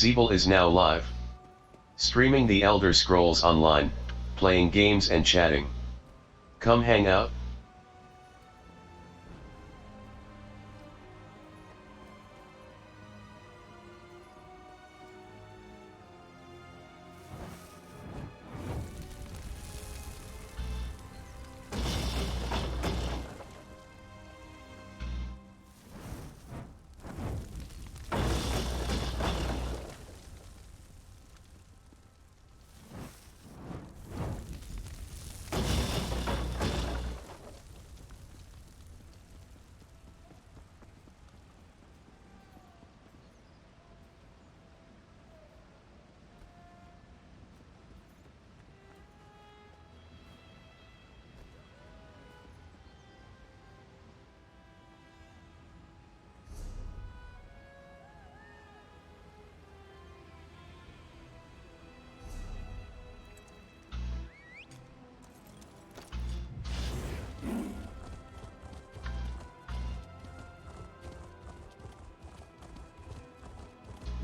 Zeeble is now live. Streaming the Elder Scrolls Online, playing games and chatting. Come hang out.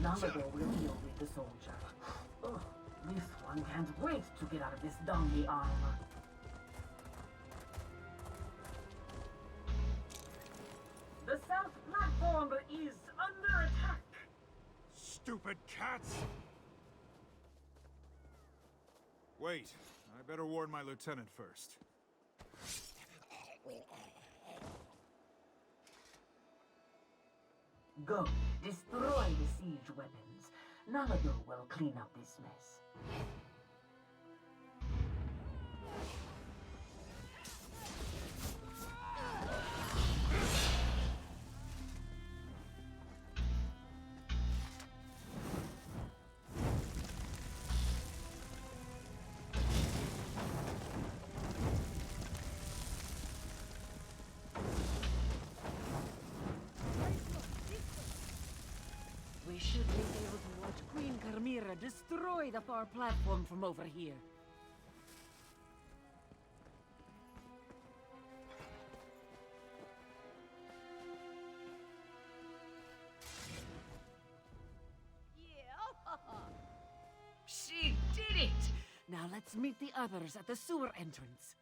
Nalago will deal with the soldier. Ugh, this one can't wait to get out of this donkey armor. The south platform is under attack. Stupid cats! Wait, I better warn my lieutenant first. Go, destroy the siege weapons. Nalago will clean up this mess. We should be able to watch Queen Carmira destroy the far platform from over here. She did it! Now let's meet the others at the sewer entrance.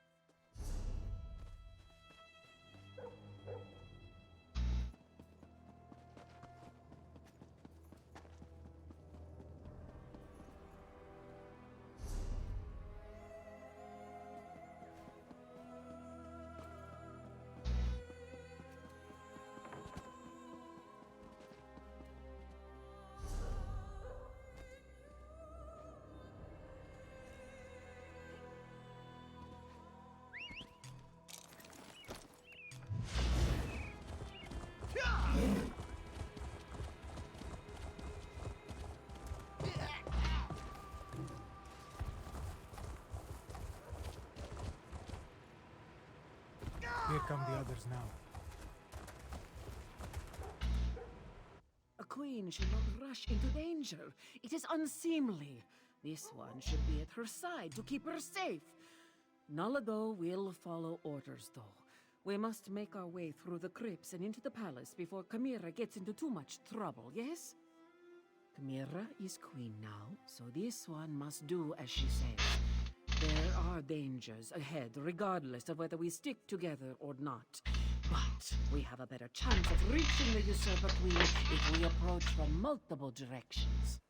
Here come the others now. A queen should not rush into danger. It is unseemly. This one should be at her side to keep her safe. Nalago will follow orders, though. We must make our way through the crypts and into the palace before Camira gets into too much trouble, yes? Camira is queen now, so this one must do as she says. There are dangers ahead, regardless of whether we stick together or not. But we have a better chance of reaching the usurper queen if we approach from multiple directions.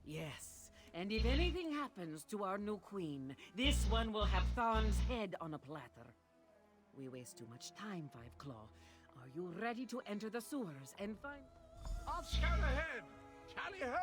Yes, and if anything happens to our new queen, this one will have Thorn's head on a platter. We waste too much time, Five Claw. Are you ready to enter the sewers and find... I'll scout ahead! Tally-ho!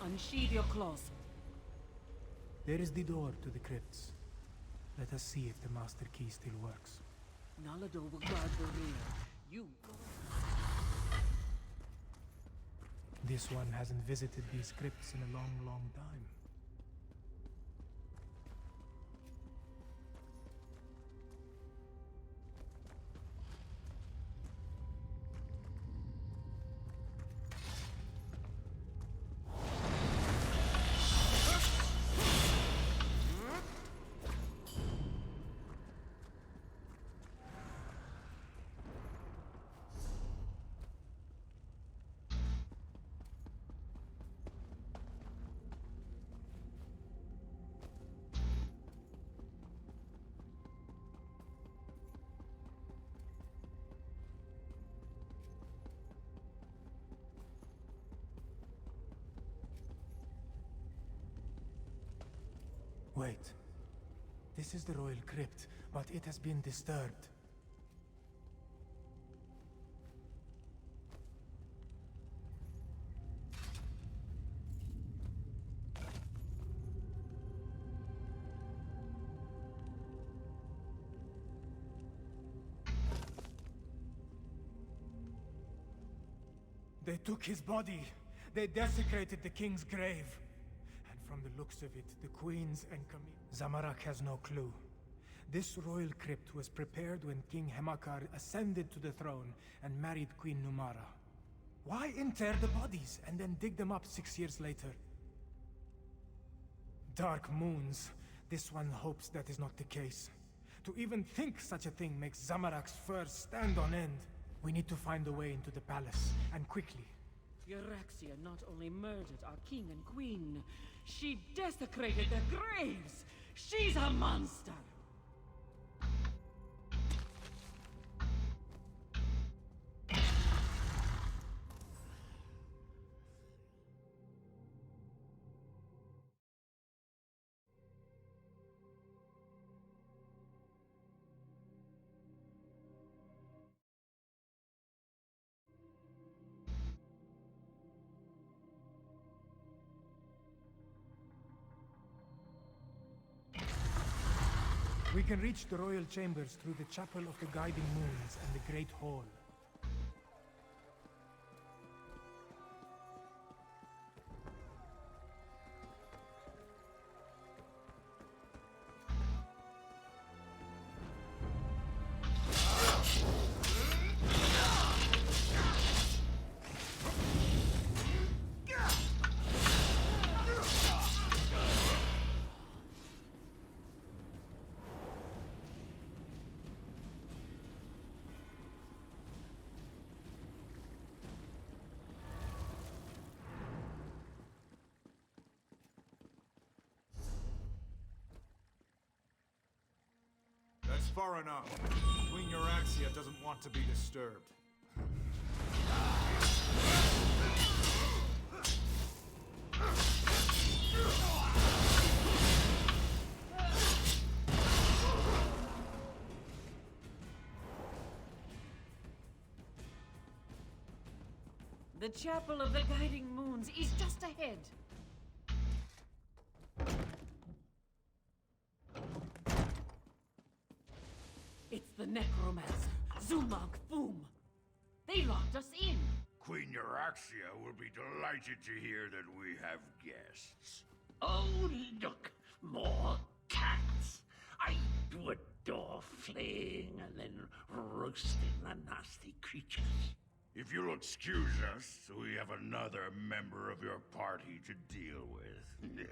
Unsheathe your claws. There is the door to the crypts. Let us see if the master key still works. Nalado will guard the rear. You go. This one hasn't visited these crypts in a long, long time. Wait. This is the royal crypt, but it has been disturbed. They took his body. They desecrated the king's grave. And from the looks of it, the queens and Zamarak has no clue. This royal crypt was prepared when King Hemakar ascended to the throne and married Queen Numara. Why inter the bodies and then dig them up 6 years later? Dark moons. This one hopes that is not the case. To even think such a thing makes Zamarak's fur stand on end. We need to find a way into the palace, and quickly. Euraxia not only murdered our king and queen, she desecrated their graves! She's a monster! We can reach the royal chambers through the Chapel of the Guiding Moons and the Great Hall. That's far enough. Queen Euraxia doesn't want to be disturbed. The Chapel of the Guiding Moons is just ahead. It's the necromancer, Zumak Foom. They locked us in. Queen Euraxia will be delighted to hear that we have guests. Oh, look, more cats. I do adore flaying and then roasting the nasty creatures. If you'll excuse us, we have another member of your party to deal with.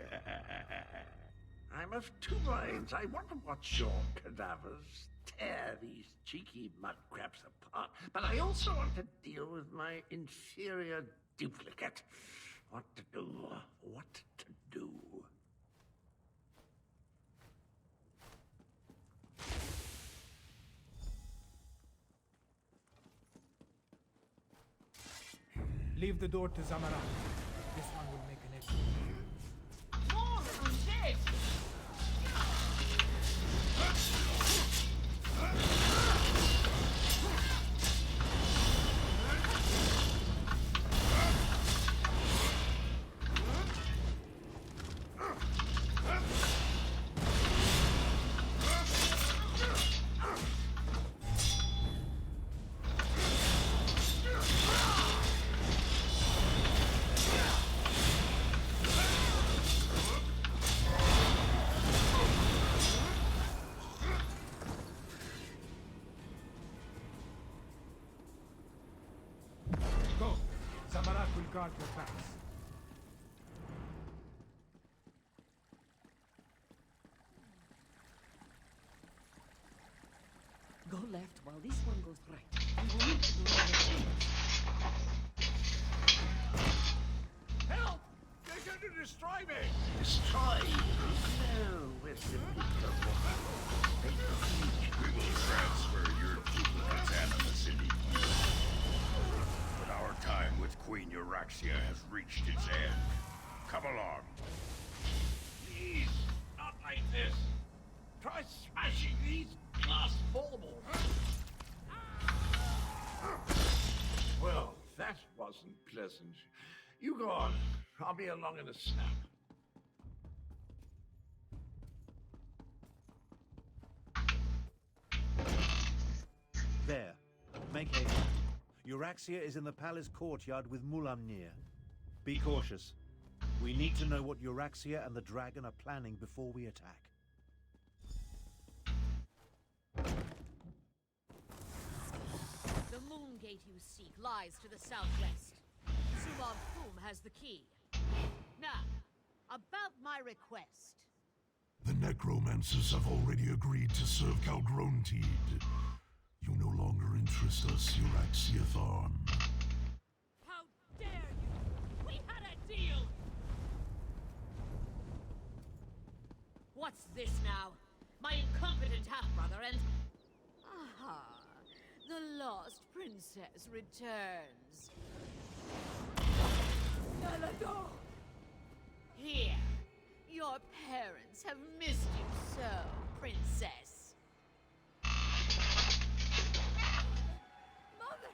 I'm of two minds. I want to watch your cadavers tear these cheeky mudcraps apart, but I also want to deal with my inferior duplicate. What to do, what to do. Leave the door to Zamarak. This one will make an exit. More undead! left while this one goes right. We will need to do another thing. Help! They're going to destroy me! Destroy you? No, Westerminster woman. They defeat We will transfer your duplicate's animus into you. But our time with Queen Euraxia has reached its end. Come along. Please, not like this. Try smashing these glass baubles. Well, that wasn't pleasant. You go on. I'll be along in a snap. There. Make haste. Euraxia is in the palace courtyard with Mulamnir. Be cautious. We need to know what Euraxia and the dragon are planning before we attack. The moon gate you seek lies to the southwest. Sumab Fum has the key. Now, about my request. The necromancers have already agreed to serve Calgrontid. You no longer interest us, Euraxia Tharn. How dare you! We had a deal! What's this now? My incompetent half-brother and... Aha! The lost princess returns. Nalado! Here. Your parents have missed you so, princess. Mother!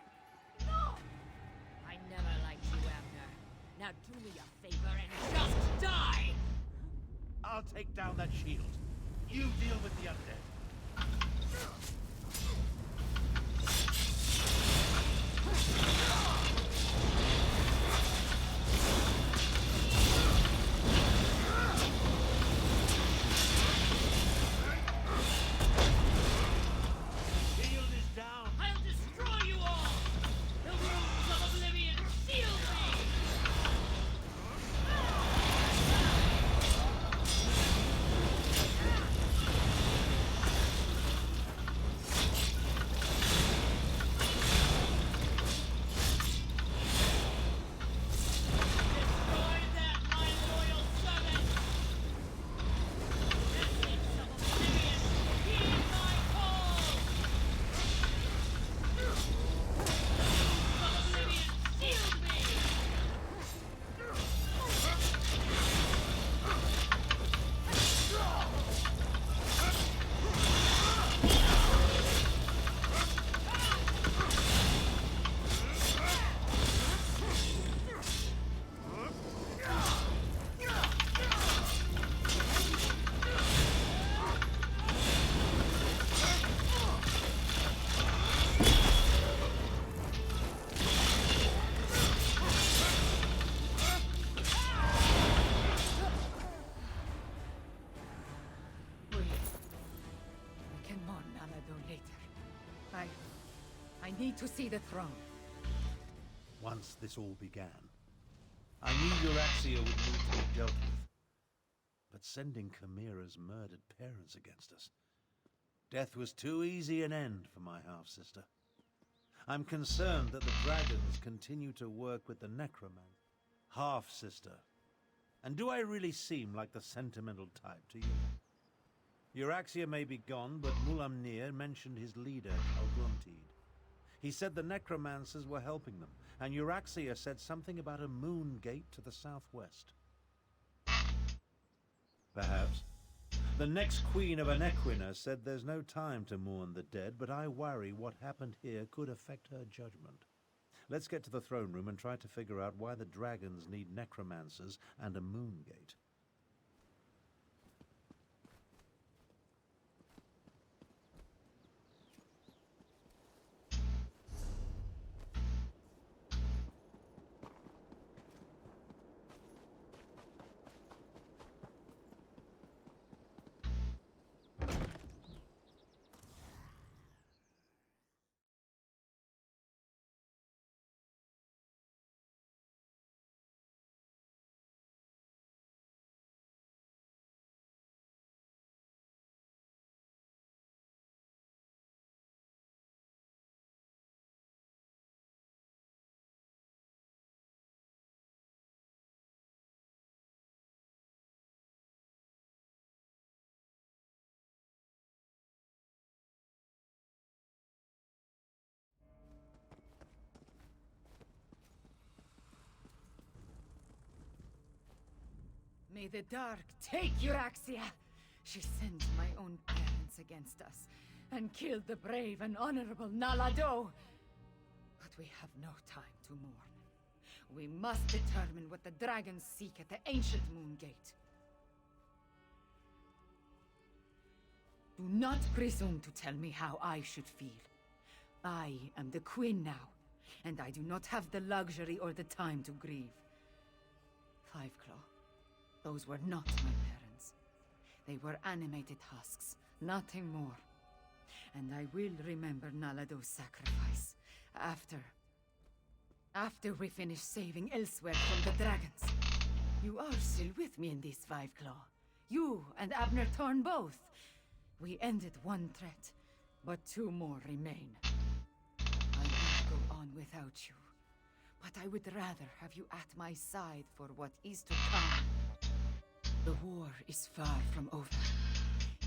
No! I never liked you, Abner. Now do me a favor and just die! I'll take down that shield. You deal with the undead. Shield is down. I'll destroy you all! The runes of oblivion seal me! Destroy them, my loyal servant! Mystics of oblivion, heed my call! Of oblivion, shield me! We can mourn Nalado later. I need to see the throne. Once this all began, I knew Euraxia would need to be dealt with. But sending Chimera's murdered parents against us, death was too easy an end for my half-sister. I'm concerned that the dragons continue to work with the necromancer. Half-sister. And do I really seem like the sentimental type to you? Euraxia may be gone, but Mulamnir mentioned his leader, Calgrontid. He said the necromancers were helping them, and Euraxia said something about a moon gate to the southwest. Perhaps. The next queen of Anequina said there's no time to mourn the dead, but I worry what happened here could affect her judgment. Let's get to the throne room and try to figure out why the dragons need necromancers and a moon gate. May the dark take Euraxia! She sent my own parents against us, and killed the brave and honorable Nalado! But we have no time to mourn. We must determine what the dragons seek at the ancient Moon Gate. Do not presume to tell me how I should feel. I am the queen now, and I do not have the luxury or the time to grieve. Fiveclaw, those were not my parents. They were animated husks, nothing more. And I will remember Nalado's sacrifice after we finish saving elsewhere from the dragons. You are still with me in this, Fiveclaw. You and Abner Thorn both. We ended one threat, but two more remain. I won't go on without you, but I would rather have you at my side for what is to come. The war is far from over.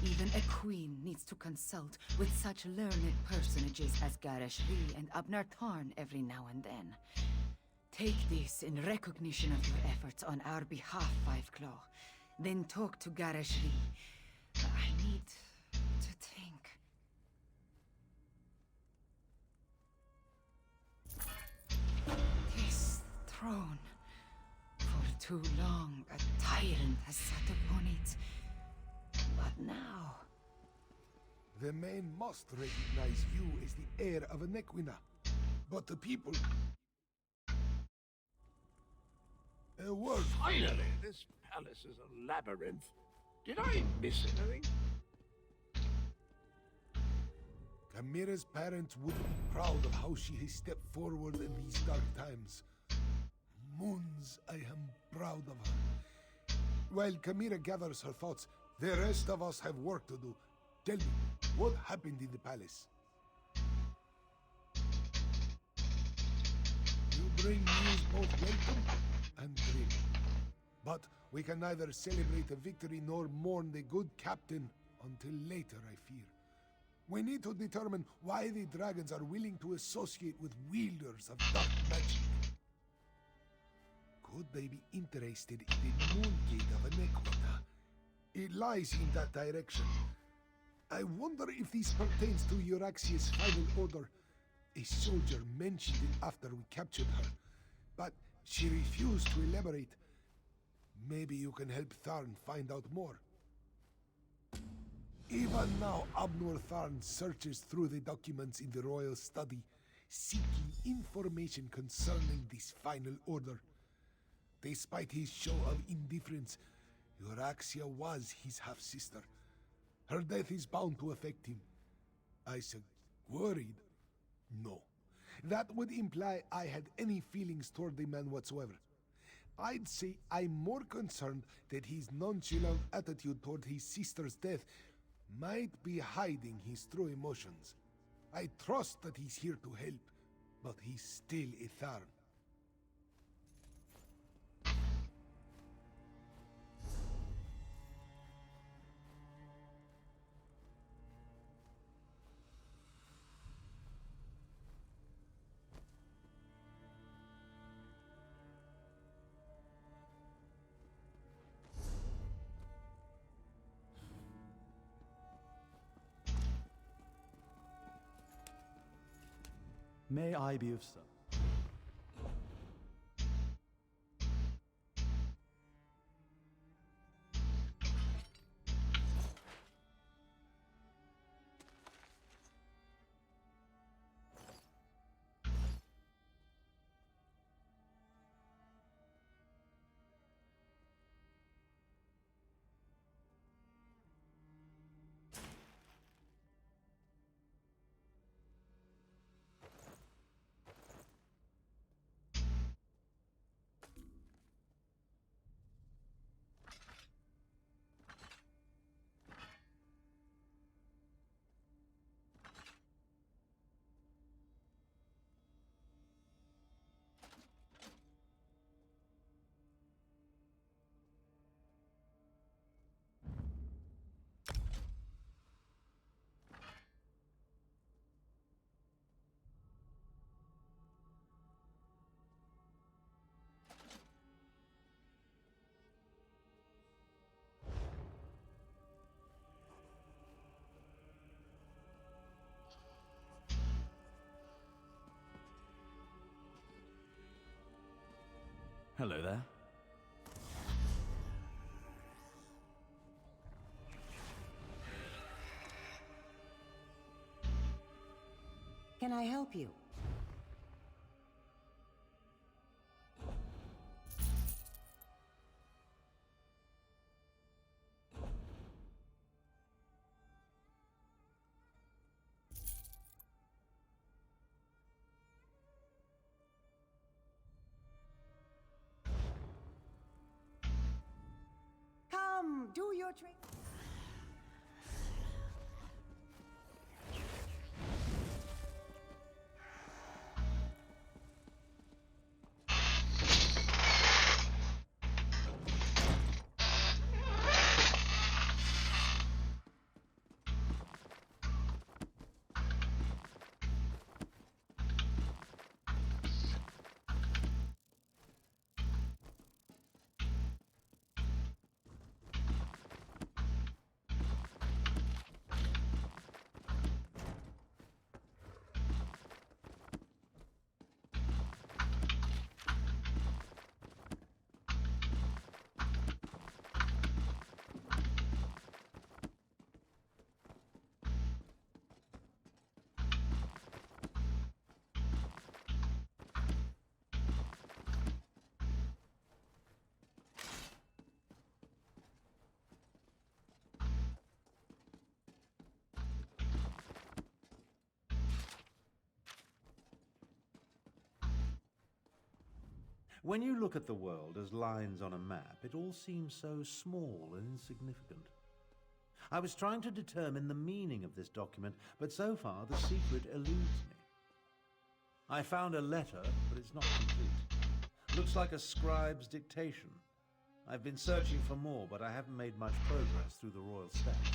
Even a queen needs to consult with such learned personages as Garresh Rhi and Abner Tarn every now and then. Take this in recognition of your efforts on our behalf, Fiveclaw. Then talk to Garresh Rhi. I need to think. This throne. For too long, a tyrant has sat upon it. But now... The men must recognize you as the heir of Anequina. But the people... A word. Finally, this palace is a labyrinth. Did I miss anything? Chimera's parents would be proud of how she has stepped forward in these dark times. Moons, I am proud of her. While Chimera gathers her thoughts, the rest of us have work to do. Tell me, what happened in the palace? You bring news both welcome and grim. But we can neither celebrate a victory nor mourn the good captain until later, I fear. We need to determine why the dragons are willing to associate with wielders of dark magic. Could they be interested in the Moon Gate of Anequina? It lies in that direction. I wonder if this pertains to Euraxia's final order. A soldier mentioned it after we captured her, but she refused to elaborate. Maybe you can help Tharn find out more. Even now, Abnor Tharn searches through the documents in the royal study, seeking information concerning this final order. Despite his show of indifference, Euraxia was his half-sister. Her death is bound to affect him. I said, worried? No. That would imply I had any feelings toward the man whatsoever. I'd say I'm more concerned that his nonchalant attitude toward his sister's death might be hiding his true emotions. I trust that he's here to help, but he's still a Tharn. May I be of service? Hello there. Can I help you? Come, do your trick. When you look at the world as lines on a map, it all seems so small and insignificant. I was trying to determine the meaning of this document, but so far the secret eludes me. I found a letter, but it's not complete. Looks like a scribe's dictation. I've been searching for more, but I haven't made much progress through the royal stacks.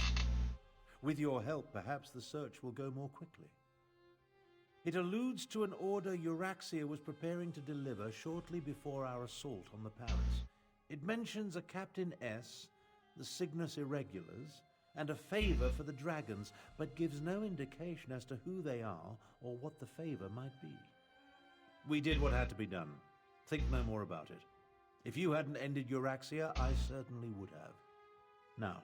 With your help, perhaps the search will go more quickly. It alludes to an order Euraxia was preparing to deliver shortly before our assault on the palace. It mentions a Captain S, the Cygnus Irregulars, and a favor for the dragons, but gives no indication as to who they are or what the favor might be. We did what had to be done. Think no more about it. If you hadn't ended Euraxia, I certainly would have. Now,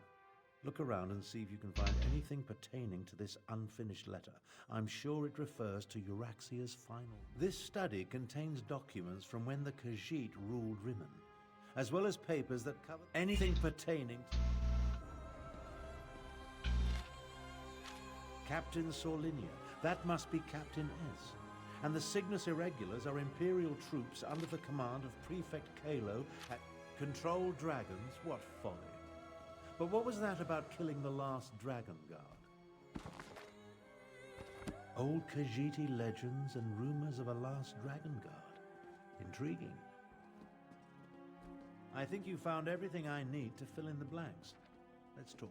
look around and see if you can find anything pertaining to this unfinished letter. I'm sure it refers to Euraxia's final. This study contains documents from when the Khajiit ruled Rimmon, as well as papers that cover anything pertaining to Captain Sorlinia. That must be Captain S. And the Cygnus Irregulars are Imperial troops under the command of Prefect Kalo at Control Dragons. What folly. But what was that about killing the last Dragon Guard? Old Khajiiti legends and rumors of a last Dragon Guard. Intriguing. I think you found everything I need to fill in the blanks. Let's talk.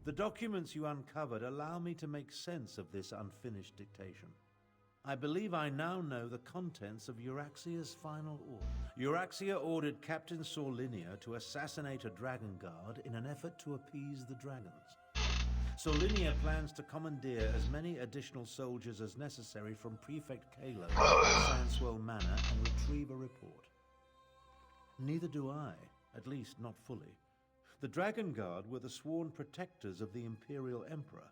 The documents you uncovered allow me to make sense of this unfinished dictation. I believe I now know the contents of Euraxia's final order. Euraxia ordered Captain Sorlinia to assassinate a Dragon Guard in an effort to appease the dragons. Sorlinia plans to commandeer as many additional soldiers as necessary from Prefect Kalo at Sandswell Manor and retrieve a report. Neither do I, at least not fully. The Dragon Guard were the sworn protectors of the Imperial Emperor.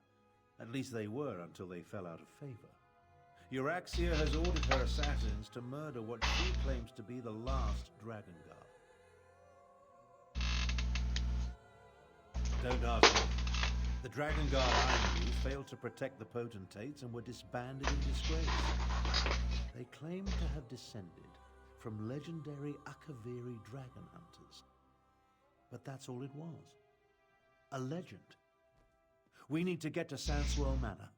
At least they were until they fell out of favor. Euraxia has ordered her assassins to murder what she claims to be the last Dragon Guard. Don't ask me. The Dragon Guard I knew failed to protect the potentates and were disbanded in disgrace. They claim to have descended from legendary Akaviri dragon hunters. But that's all it was. A legend. We need to get to Sandswell Manor.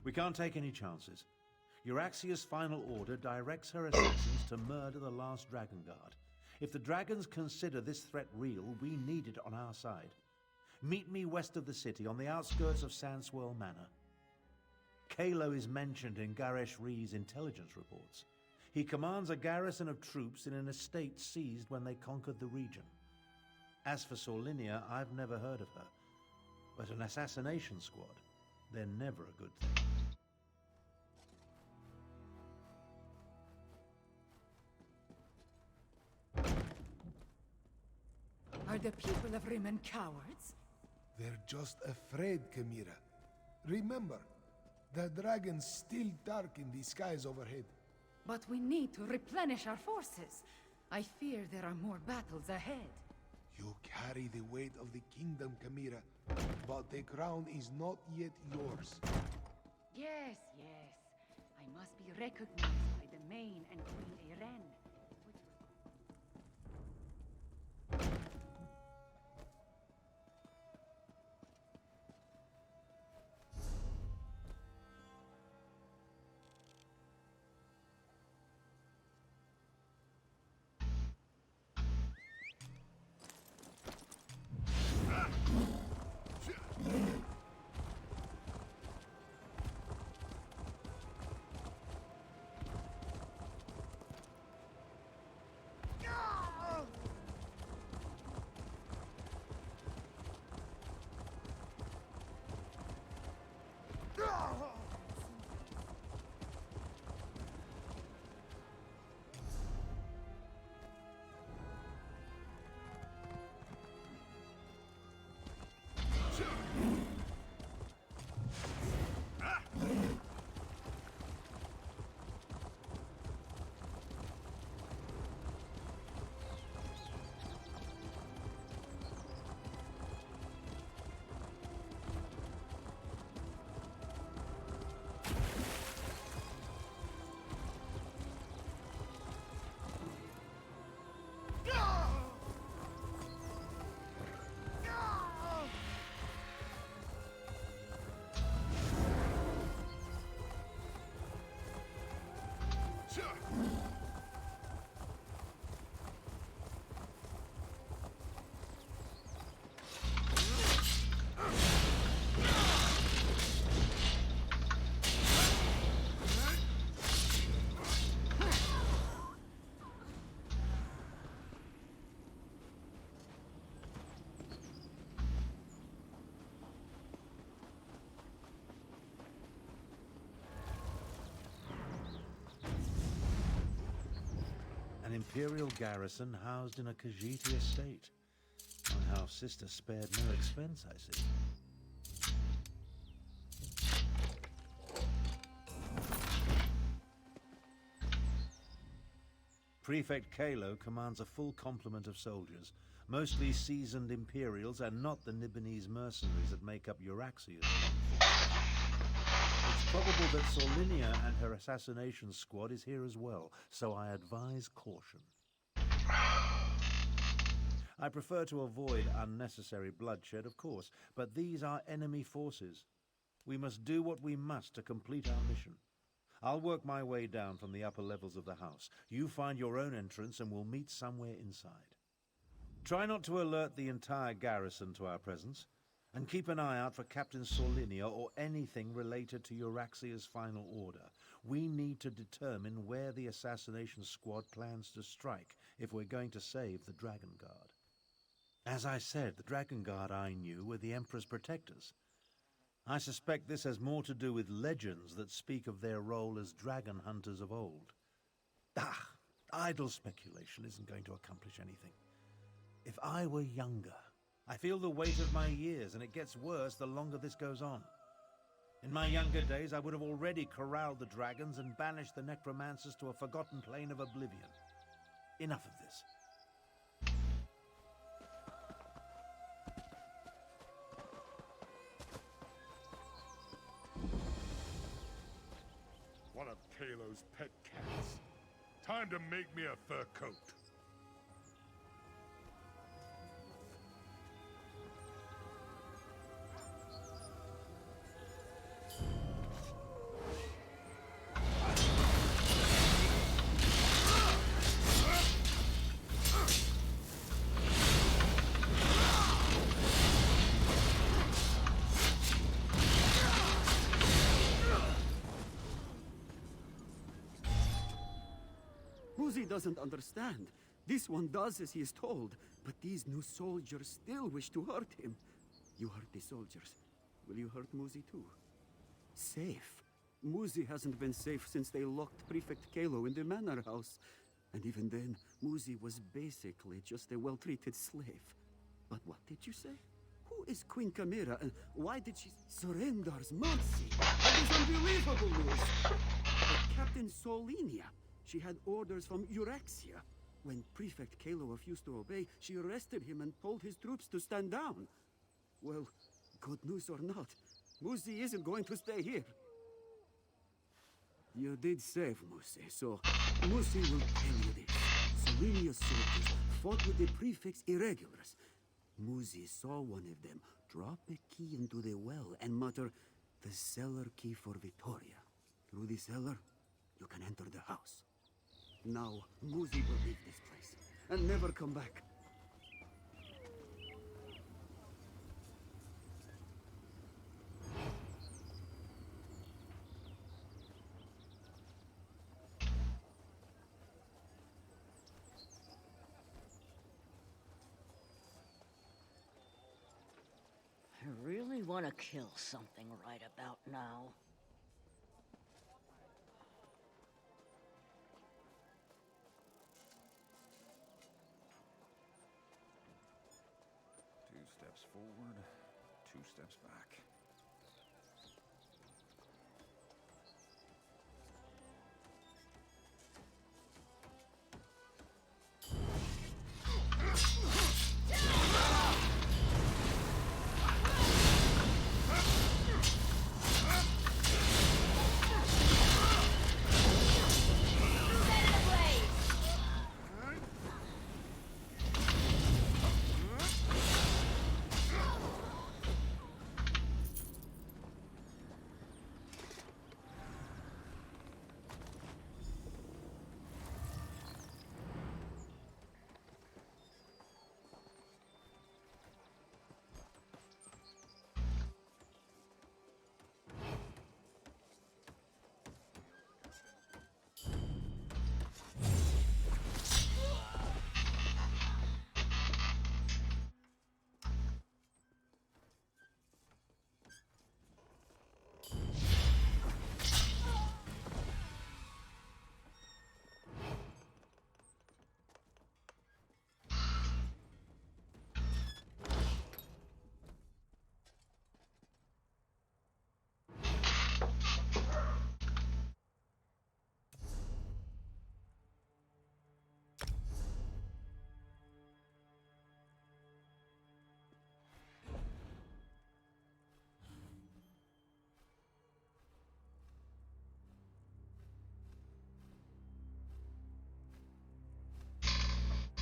We can't take any chances. Euraxia's final order directs her assassins to murder the last Dragon Guard. If the dragons consider this threat real, we need it on our side. Meet me west of the city, on the outskirts of Sandswell Manor. Kalo is mentioned in Garesh Ree's intelligence reports. He commands a garrison of troops in an estate seized when they conquered the region. As for Sorlinia, I've never heard of her. But an assassination squad, they're never a good thing. Are the people of Rimmon cowards? They're just afraid, Chimera. Remember, the dragon's still dark in the skies overhead. But we need to replenish our forces. I fear there are more battles ahead. You carry the weight of the kingdom, Chimera, but the crown is not yet yours. Yes, yes. I must be recognized by the Main and Queen Eren. An Imperial garrison housed in a Khajiiti estate. My half-sister spared no expense, I see. Prefect Kalo commands a full complement of soldiers, mostly seasoned Imperials and not the Nibonese mercenaries that make up Euraxia's forces. It's probable that Solinia and her assassination squad is here as well, so I advise caution. I prefer to avoid unnecessary bloodshed, of course, but these are enemy forces. We must do what we must to complete our mission. I'll work my way down from the upper levels of the house. You find your own entrance and we'll meet somewhere inside. Try not to alert the entire garrison to our presence, and keep an eye out for Captain Solinia or anything related to Euraxia's final order. We need to determine where the assassination squad plans to strike if we're going to save the Dragon Guard. As I said, the Dragon Guard I knew were the Emperor's protectors. I suspect this has more to do with legends that speak of their role as dragon hunters of old. Idle speculation isn't going to accomplish anything. If I were younger, I feel the weight of my years, and it gets worse the longer this goes on. In my younger days, I would have already corralled the dragons and banished the necromancers to a forgotten plane of oblivion. Enough of this. One of Kalo's pet cats. Time to make me a fur coat. Uzi doesn't understand. This one does as he is told, but these new soldiers still wish to hurt him. You hurt the soldiers. Will you hurt Muzi too? Safe? Muzi hasn't been safe since they locked Prefect Kalo in the manor house. And even then, Muzi was basically just a well-treated slave. But what did you say? Who is Queen Chimera and why did she... Surrender's mercy! That is unbelievable news! But Captain Solinia, she had orders from Euraxia. When Prefect Kalo refused to obey, she arrested him and told his troops to stand down. Well, good news or not, Muzi isn't going to stay here. You did save Muzi, so Muzi will tell you this. Solinia's soldiers fought with the Prefect's irregulars. Muzi saw one of them drop a key into the well and mutter, "The cellar key for Victoria. Through the cellar, you can enter the house." Now, Muzi will leave this place and never come back. I really want to kill something right about now. Two steps forward, two steps back.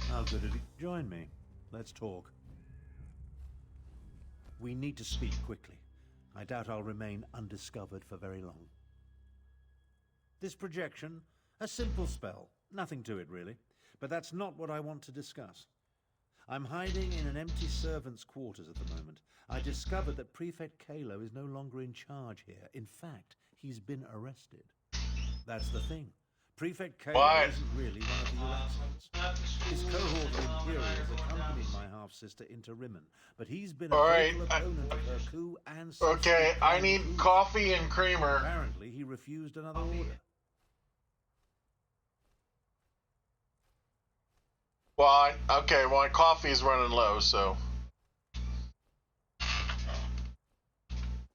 How good at it. Join me. Let's talk. We need to speak quickly. I doubt I'll remain undiscovered for very long. This projection, a simple spell. Nothing to it, really. But that's not what I want to discuss. I'm hiding in an empty servant's quarters at the moment. I discovered that Prefect Kalo is no longer in charge here. In fact, he's been arrested. That's the thing. Prefect Kalo isn't really one of the Uraxians. His cohort of Imperials accompanied my half-sister into Rimmen, but he's been a vocal opponent of her coup and... Okay, I need coffee and creamer. Apparently, he refused another order. Well, my coffee's running low, so...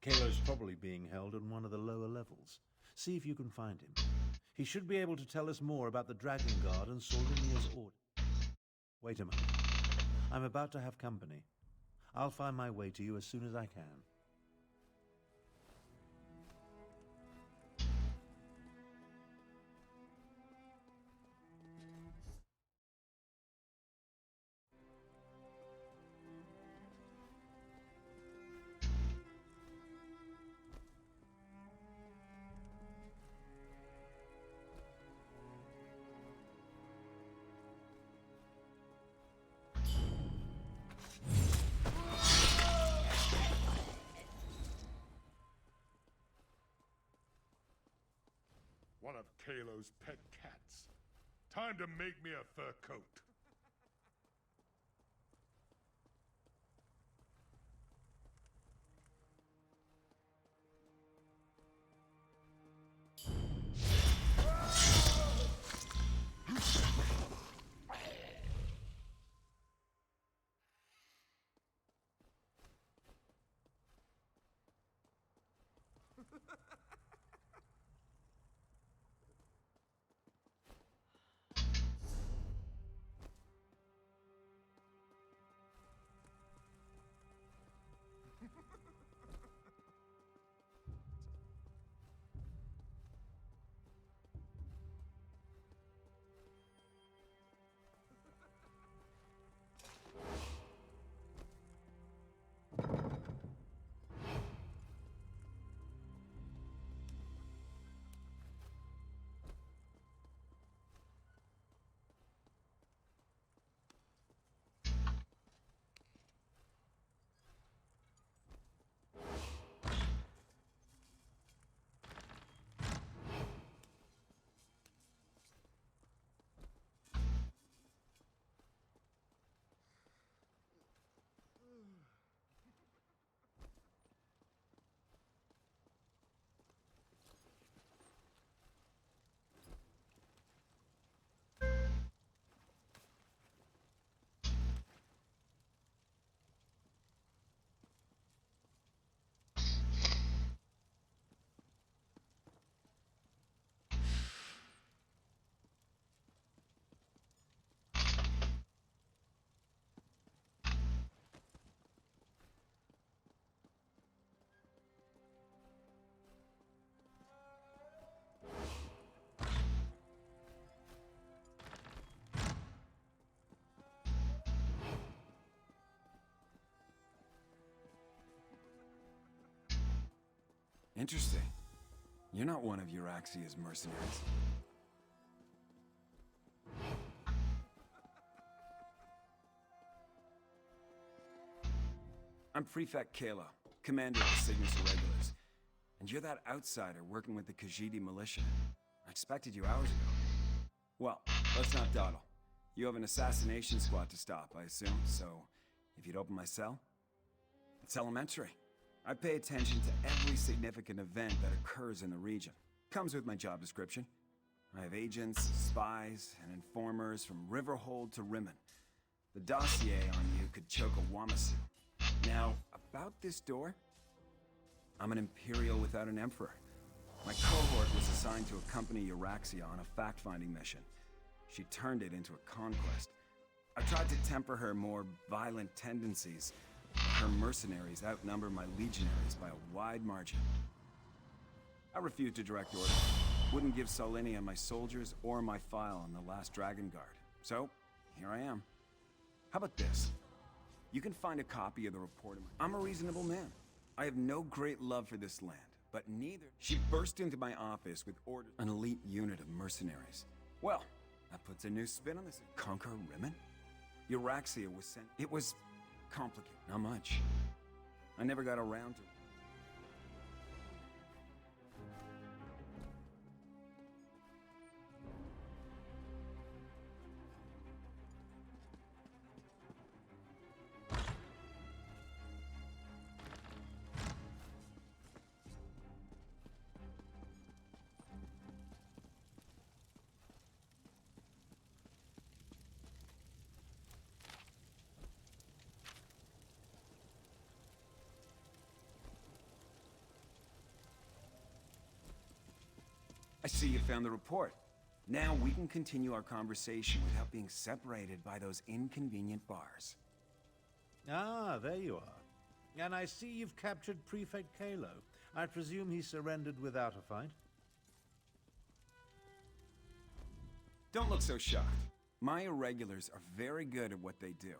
Kalo's probably being held on one of the lower levels. See if you can find him. He should be able to tell us more about the Dragon Guard and Solinia's order. Wait a moment. I'm about to have company. I'll find my way to you as soon as I can. One of Kalo's pet cats. Time to make me a fur coat. Interesting. You're not one of Euraxia's mercenaries. I'm Prefect Kalo, commander of the Cygnus Irregulars. And you're that outsider working with the Khajiit militia. I expected you hours ago. Well, let's not dawdle. You have an assassination squad to stop, I assume, so if you'd open my cell? It's elementary. I pay attention to every significant event that occurs in the region. Comes with my job description. I have agents, spies, and informers from Riverhold to Rimmen. The dossier on you could choke a Wamasu. Now, about this door, I'm an Imperial without an Emperor. My cohort was assigned to accompany Euraxia on a fact-finding mission. She turned it into a conquest. I tried to temper her more violent tendencies. Her mercenaries outnumber my legionaries by a wide margin. I refused to direct order. Wouldn't give Solinia my soldiers or my file on the last Dragon Guard. So, here I am. How about this? You can find a copy of the report. I'm a reasonable man. I have no great love for this land, but neither. She burst into my office with orders. An elite unit of mercenaries. Well, that puts a new spin on this. Conquer Rimmen? Euraxia was sent. It was complicated. Not much. I never got around to it. I see you found the report. Now we can continue our conversation without being separated by those inconvenient bars. Ah, there you are. And I see you've captured Prefect Kalo. I presume he surrendered without a fight? Don't look so shocked. My irregulars are very good at what they do.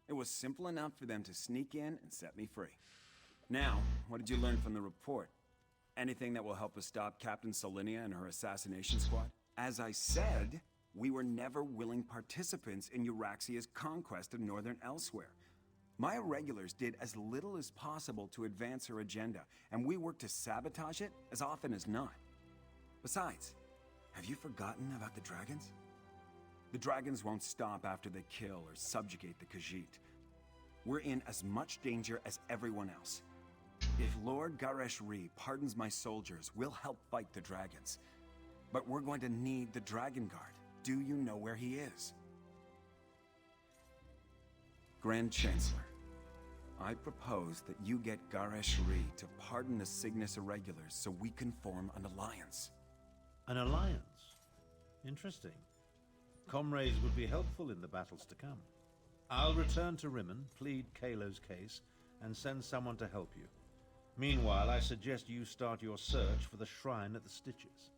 It was simple enough for them to sneak in and set me free. Now, what did you learn from the report? Anything that will help us stop Captain Solinia and her assassination squad? As I said, we were never willing participants in Euraxia's conquest of Northern Elsewhere. My irregulars did as little as possible to advance her agenda, and we worked to sabotage it as often as not. Besides, have you forgotten about the dragons? The dragons won't stop after they kill or subjugate the Khajiit. We're in as much danger as everyone else. If Lord Garesh-Ri pardons my soldiers, we'll help fight the dragons. But we're going to need the Dragon Guard. Do you know where he is? Grand Chancellor, I propose that you get Garesh-Ri to pardon the Cygnus Irregulars so we can form an alliance. An alliance? Interesting. Comrades would be helpful in the battles to come. I'll return to Rimmen, plead Kalo's case, and send someone to help you. Meanwhile, I suggest you start your search for the shrine at the Stitches.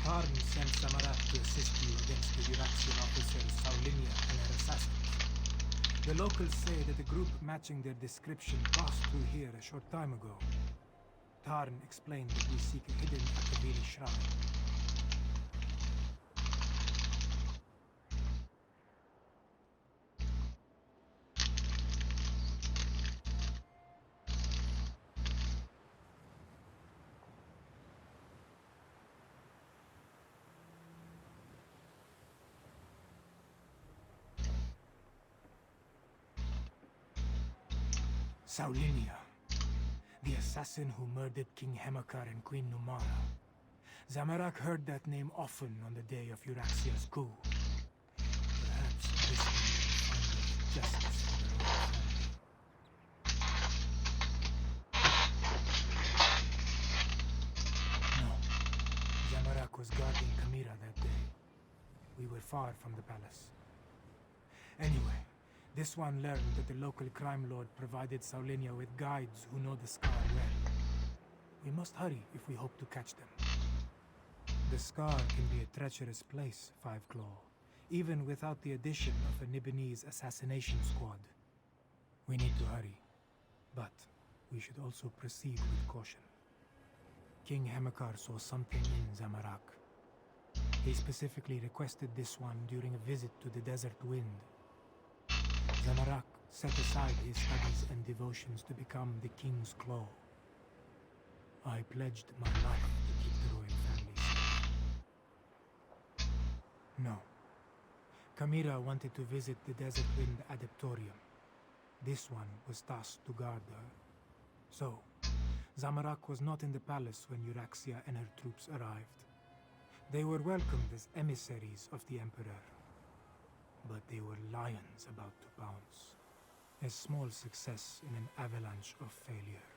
Tarn sent Samarak to assist you against the Uraxian officers Saulinia and her assassins. The locals say that a group matching their description passed through here a short time ago. Tarn explained that we seek a hidden Akaviri shrine. Saulinia, the assassin who murdered King Hemakar and Queen Numara. Zamarak heard that name often on the day of Euraxia's coup. Perhaps this one can find justice for the royal family. No. Zamarak was guarding Kamira that day. We were far from the palace. Anyway, this one learned that the local crime lord provided Saulinia with guides who know the Scar well. We must hurry if we hope to catch them. The Scar can be a treacherous place, Five Claw, even without the addition of a Nibonese assassination squad. We need to hurry, but we should also proceed with caution. King Hemakar saw something in Zamarak. He specifically requested this one during a visit to the Desert Wind. Zamarak set aside his studies and devotions to become the King's Claw. I pledged my life to keep the royal family safe. No. Kamira wanted to visit the Desert Wind Adeptorium. This one was tasked to guard her. So, Zamarak was not in the palace when Euraxia and her troops arrived. They were welcomed as emissaries of the Emperor. But they were lions about to pounce. A small success in an avalanche of failure.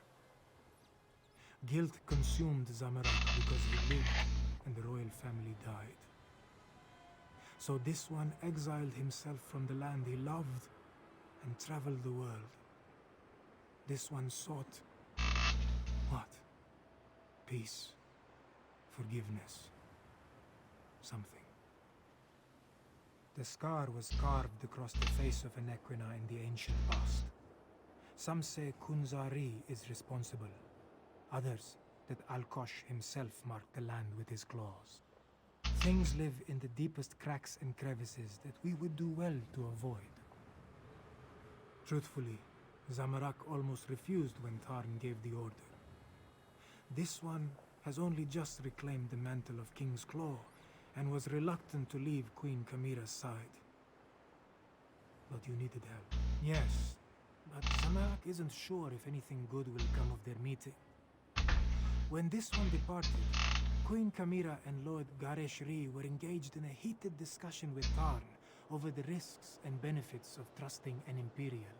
Guilt consumed Zamarak because he lived and the royal family died. So this one exiled himself from the land he loved and traveled the world. This one sought... what? Peace. Forgiveness. Something. The scar was carved across the face of an Equina in the ancient past. Some say Kunzari is responsible. Others, that Alkosh himself marked the land with his claws. Things live in the deepest cracks and crevices that we would do well to avoid. Truthfully, Zamarak almost refused when Tarn gave the order. This one has only just reclaimed the mantle of King's Claw, and was reluctant to leave Queen Kamira's side. But you needed help. Yes, but Zamarak isn't sure if anything good will come of their meeting. When this one departed, Queen Kamira and Lord Gareshri were engaged in a heated discussion with Tarn over the risks and benefits of trusting an Imperial.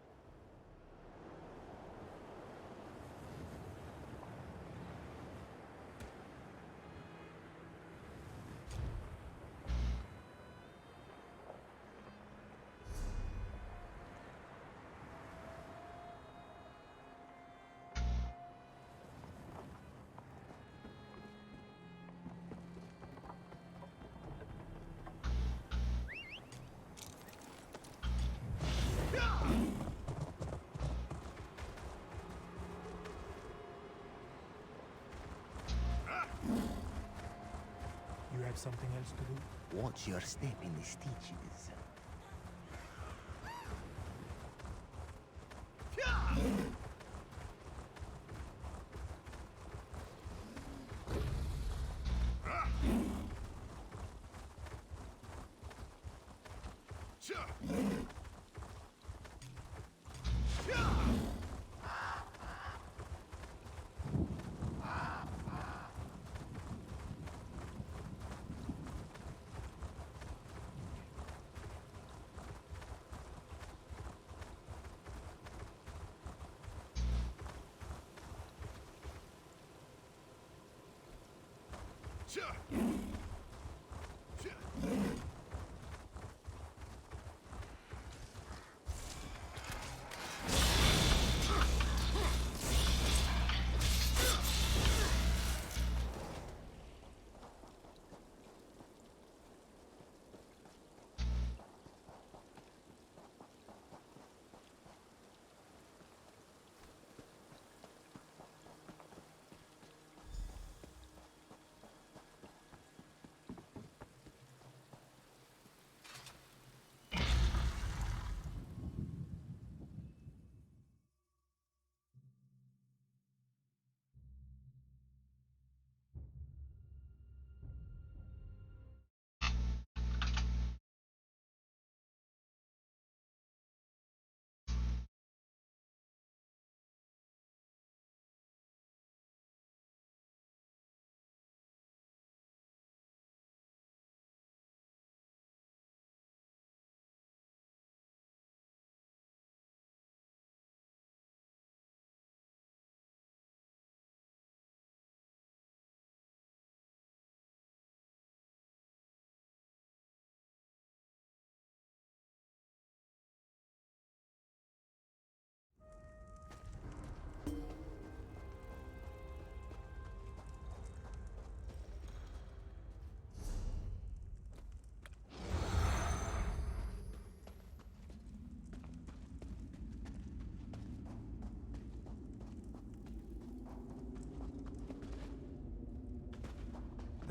You have something else to do? Watch your step in the stitches.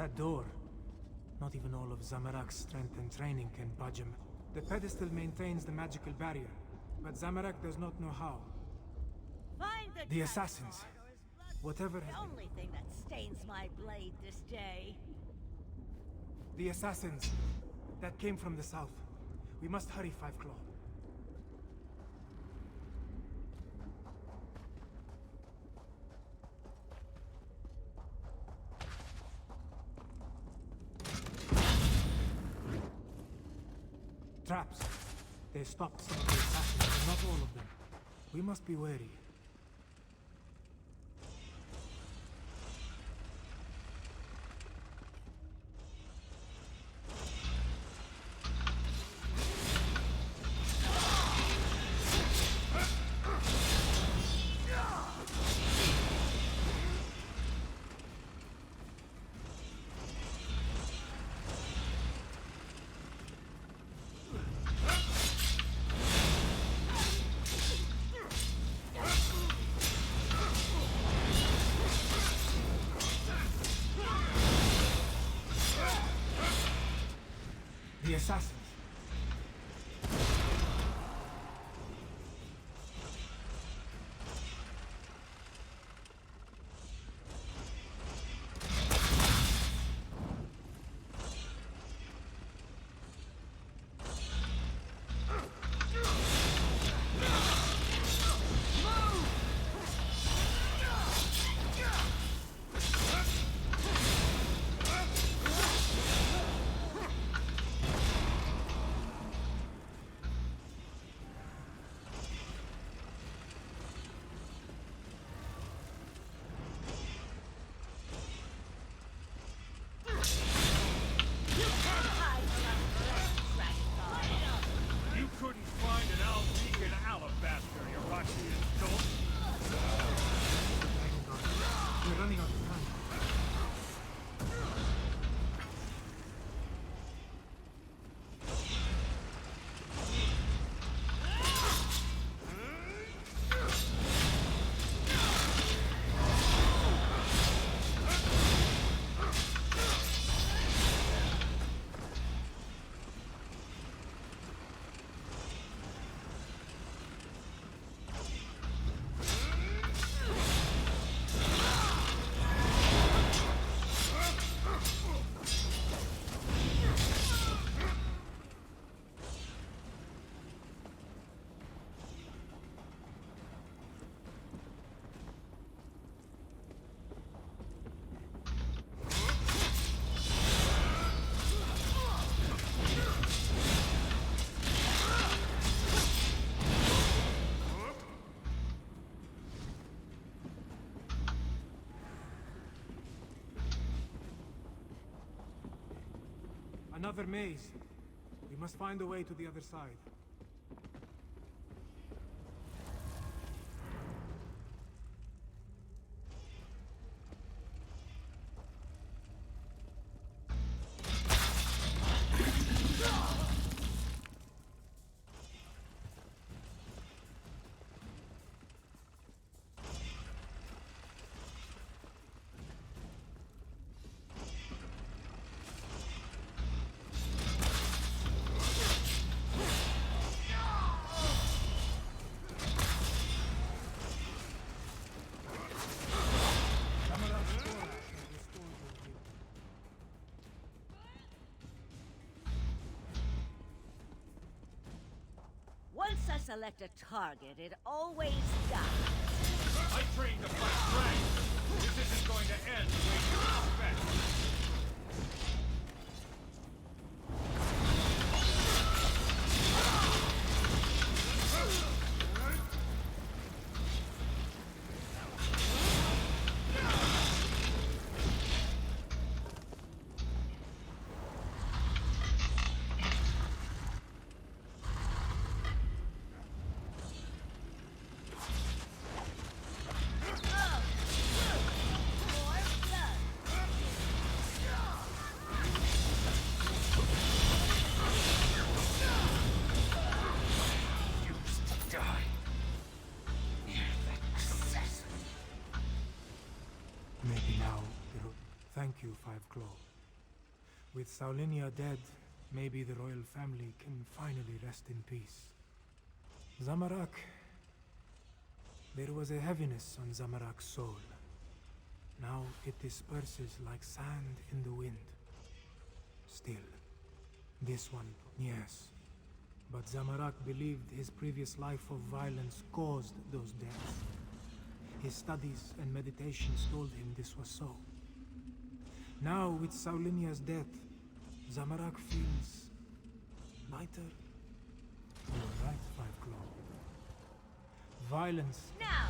That door. Not even all of Zamorak's strength and training can budge him. The pedestal maintains the magical barrier, but Zamorak does not know how. Find The assassins. Whatever the has only thing that stains my blade this day. The assassins. That came from the south. We must hurry, Five Claw. Traps. They stopped some of the assassins, but not all of them. We must be wary. The assassins. You couldn't find an Aldean alabaster, Irachian dolt. We're running out of time. Another maze. We must find a way to the other side. Once I select a target, it always does. I trained to fight dragons. This isn't going to end the way you expect. Five Claw. With Saulinia dead, maybe the royal family can finally rest in peace. Zamarak. There was a heaviness on Zamarak's soul. Now it disperses like sand in the wind. Still, this one, yes. But Zamarak believed his previous life of violence caused those deaths. His studies and meditations told him this was so. Now, with Saulinia's death, Zamarak feels lighter. You're right, Five Claw. Violence. Now,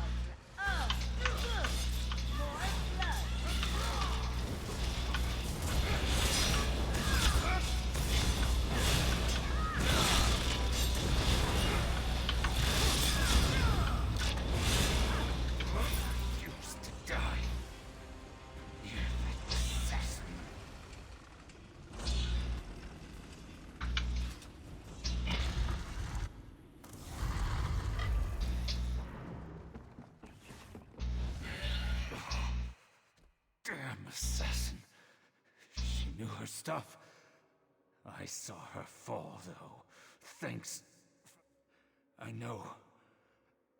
more blood. Used to die. You assassin. Damn assassin. She knew her stuff. I saw her fall, though. Thanks. I know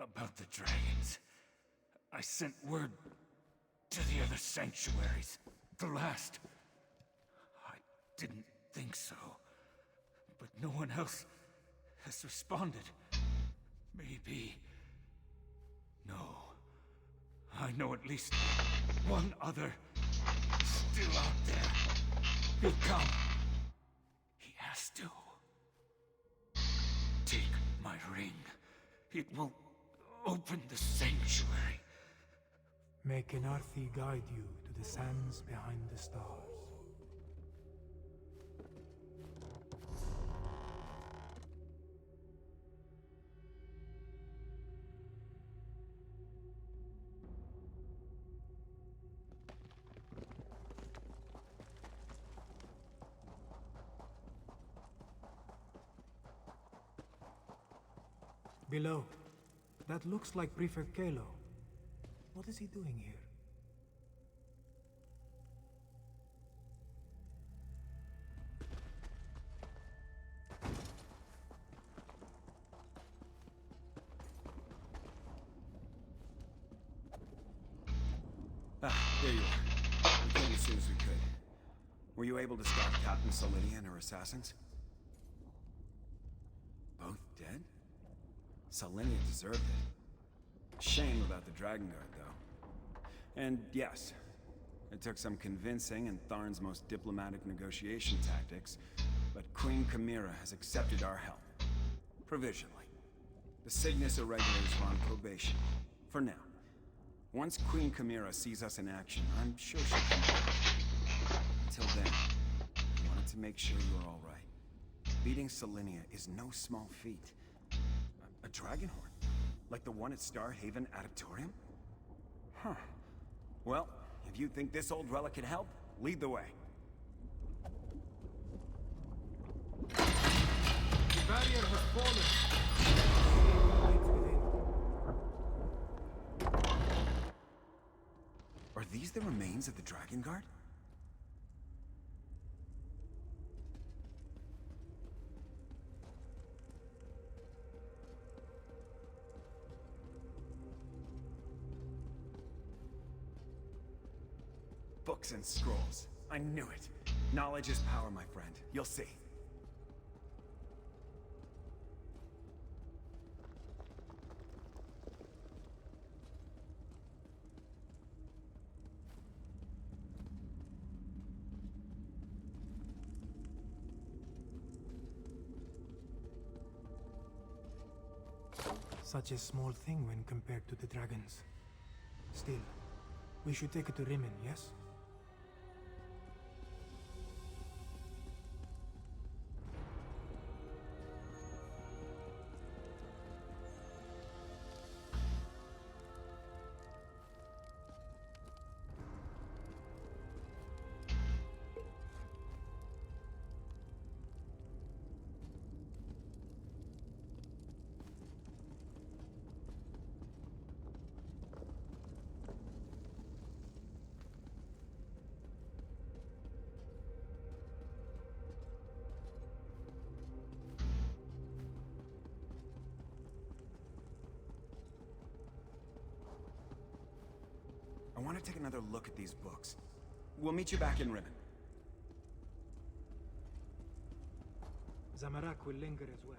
about the dragons. I sent word to the other sanctuaries. The last. I didn't think so. But no one else has responded. Maybe. No. I know at least one other is still out there. He'll come. He has to. Take my ring. It will open the sanctuary. May Kenarthi guide you to the sands behind the stars. Below. That looks like Prefect Kalo. What is he doing here? Ah, there you are. We came as soon as we could. Were you able to stop Captain Solinia and her assassins? Both dead? Solinia deserved it. Shame about the Dragon Guard, though. And yes, it took some convincing and Tharn's most diplomatic negotiation tactics, but Queen Chimera has accepted our help. Provisionally. The Cygnus Irregulars are on probation. For now. Once Queen Chimera sees us in action, I'm sure she'll come back. Until then, I wanted to make sure you're all right. Beating Solinia is no small feat. A dragon horn? Like the one at Star Haven Auditorium? Huh. Well, if you think this old relic can help, lead the way. The barrier has fallen. Are these the remains of the Dragon Guard? Books and scrolls. I knew it. Knowledge is power, my friend. You'll see. Such a small thing when compared to the dragons. Still, we should take it to Rimmon, yes? I take another look at these books? We'll meet you back in Rimmon. Zamarak will linger as well.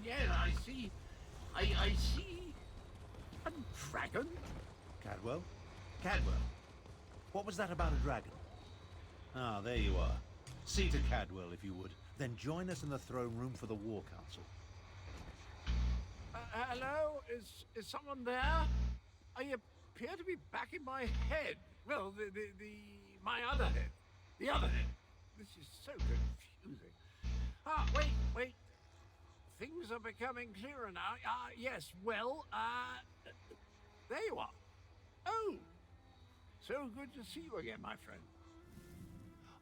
Yeah, I see. I see a dragon. Cadwell? Cadwell? What was that about a dragon? Ah, there you are. See to Cadwell, if you would. Then join us in the throne room for the War Council. Hello? Is someone there? I appear to be back in my head. Well, my other head. The other head. This is so confusing. Ah, wait. Things are becoming clearer now. Yes, well, there you are. Oh, so good to see you again, my friend.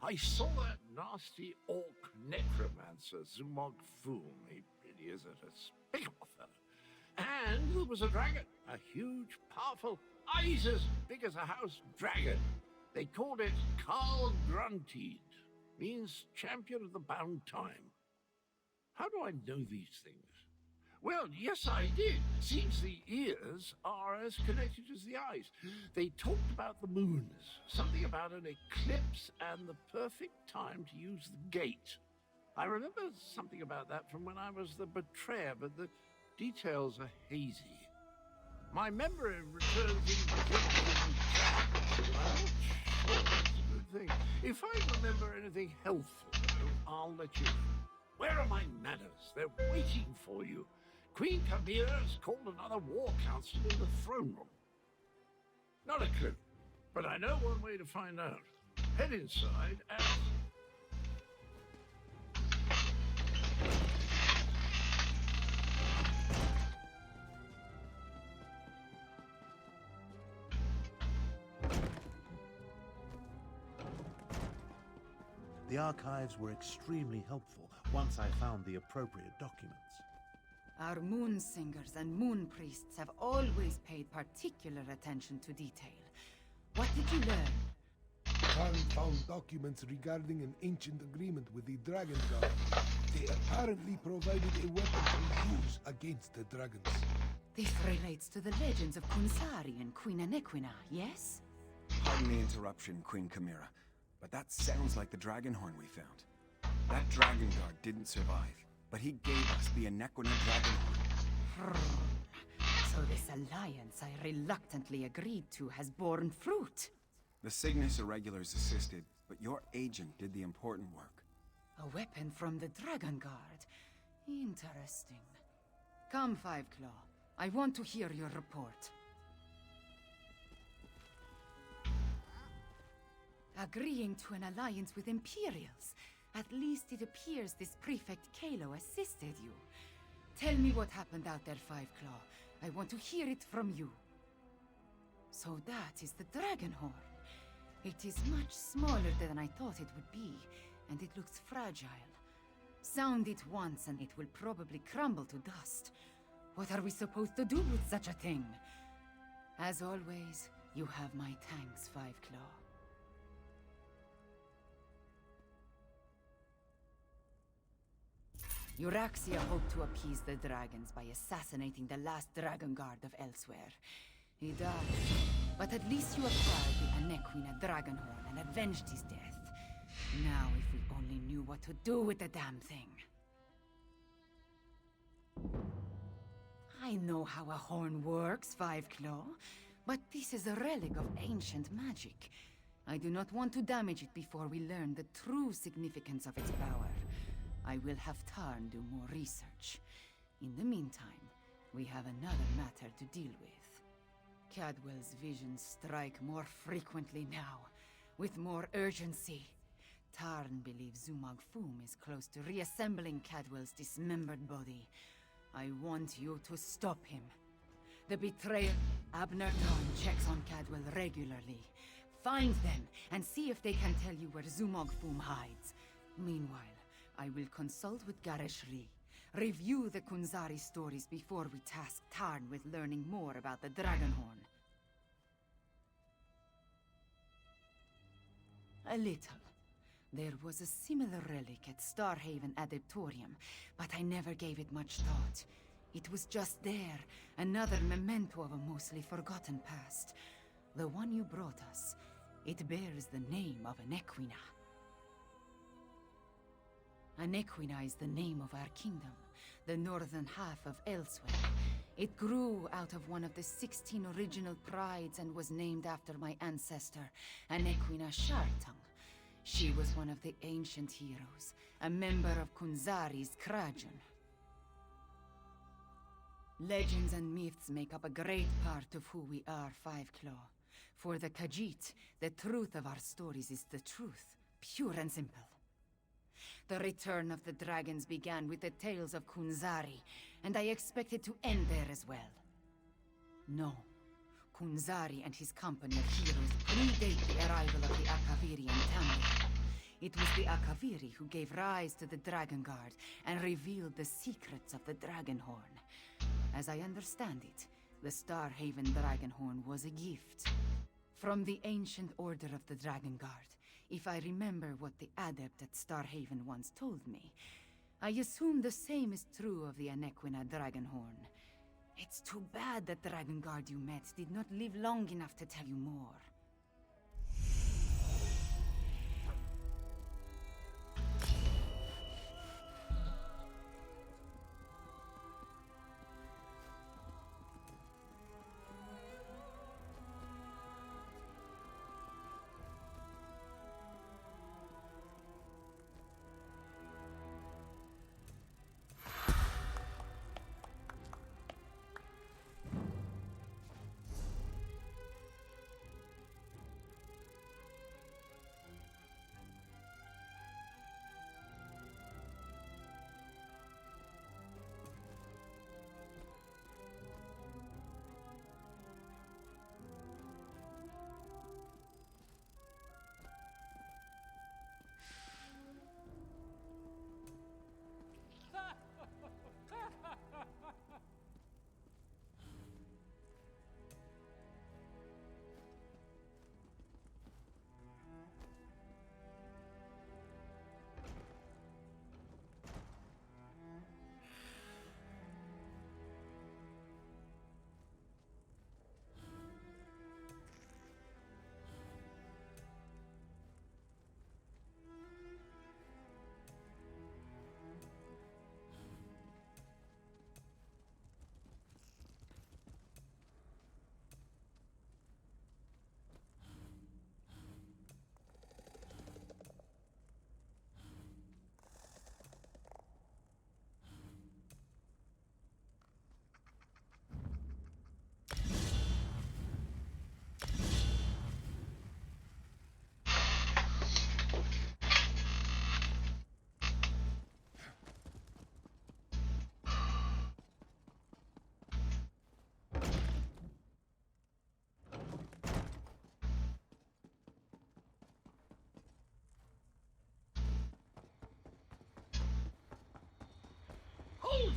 I saw that nasty orc necromancer, Zumog Foom. He really is a despicable fellow. And there was a dragon, a huge, powerful, eyes as big as a house dragon. They called it Carl Grunted, means champion of the bound time. How do I know these things? Well, yes, I did. Seems the ears are as connected as the eyes. They talked about the moons, something about an eclipse and the perfect time to use the gate. I remember something about that from when I was the betrayer, but the details are hazy. My memory returns in I'm not sure that's a good thing. If I remember anything helpful, I'll let you know. Where are my manners? They're waiting for you. Queen Chimera has called another war council in the throne room. Not a clue, but I know one way to find out. Head inside and... The archives were extremely helpful once I found the appropriate documents. Our moon singers and moon priests have always paid particular attention to detail. What did you learn? Khan found documents regarding an ancient agreement with the Dragon Guard. They apparently provided a weapon to use against the dragons. This relates to the legends of Kunsari and Queen Anequina, yes? Pardon the interruption, Queen Chimera, but that sounds like the dragon horn we found. That dragon guard didn't survive, but he gave us the Anequina dragon horn. So this alliance I reluctantly agreed to has borne fruit. The Cygnus Irregulars assisted, but your agent did the important work. A weapon from the Dragon Guard. Interesting. Come, Five Claw. I want to hear your report. Agreeing to an alliance with Imperials. At least it appears this Prefect Kalo assisted you. Tell me what happened out there, Five Claw. I want to hear it from you. So that is the Dragon Horn. It is much smaller than I thought it would be, and it looks fragile. Sound it once and it will probably crumble to dust. What are we supposed to do with such a thing? As always, you have my thanks, Five Claw. Euraxia hoped to appease the dragons by assassinating the last dragon guard of Elsewhere. He died, but at least you acquired the Anequina Dragonhorn and avenged his death. Now if we only knew what to do with the damn thing. I know how a horn works, Five Claw, but this is a relic of ancient magic. I do not want to damage it before we learn the true significance of its power. I will have Tarn do more research. In the meantime, we have another matter to deal with. Cadwell's visions strike more frequently now, with more urgency. Tarn believes Zumog Fum is close to reassembling Cadwell's dismembered body. I want you to stop him. The betrayer, Abner Tarn, checks on Cadwell regularly. Find them and see if they can tell you where Zumog Fum hides. Meanwhile, I will consult with Gareshri. Review the Kunzari stories before we task Tarn with learning more about the Dragonhorn. A little. There was a similar relic at Starhaven Adeptorium, but I never gave it much thought. It was just there, another memento of a mostly forgotten past. The one you brought us. It bears the name of Anequina. Anequina is the name of our kingdom, the northern half of Elsewhere. It grew out of one of the 16 original prides and was named after my ancestor, Anequina Shartung. She was one of the ancient heroes, a member of Kunzari's Krajan. Legends and myths make up a great part of who we are, Five Claw. For the Khajiit, the truth of our stories is the truth, pure and simple. The return of the dragons began with the tales of Kunzari, and I expected to end there as well. No. Kunzari and his company of heroes predate the arrival of the Akaviri in Tamriel. It was the Akaviri who gave rise to the Dragon Guard and revealed the secrets of the Dragonhorn. As I understand it, the Starhaven Dragonhorn was a gift from the ancient order of the Dragon Guard. If I remember what the adept at Starhaven once told me, I assume the same is true of the Anequina Dragonhorn. It's too bad the Dragon Guard you met did not live long enough to tell you more.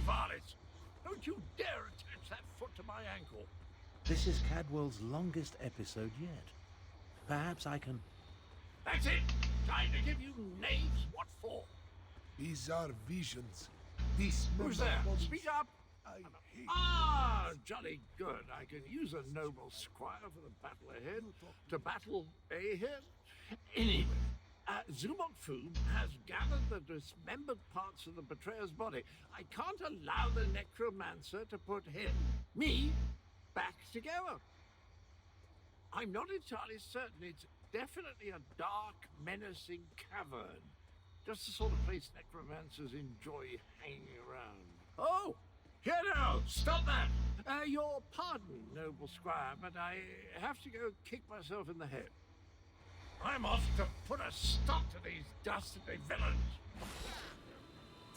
varlet! Don't you dare attach that foot to my ankle! This is Cadwell's longest episode yet. Perhaps I can... That's it! Time to give you knaves what for! These are visions. This Who's there? bodies. Speak up! I hate Jolly good. I can use a noble squire for the battle ahead. To battle ahead? Anyway, Zumok Foom has gathered the dismembered parts of the betrayer's body. I can't allow the necromancer to put me, back together. I'm not entirely certain. It's definitely a dark, menacing cavern. Just the sort of place necromancers enjoy hanging around. Oh! Here now! Stop that! Your pardon, noble squire, but I have to go kick myself in the head. I'm off to put a stop to these dastardly villains!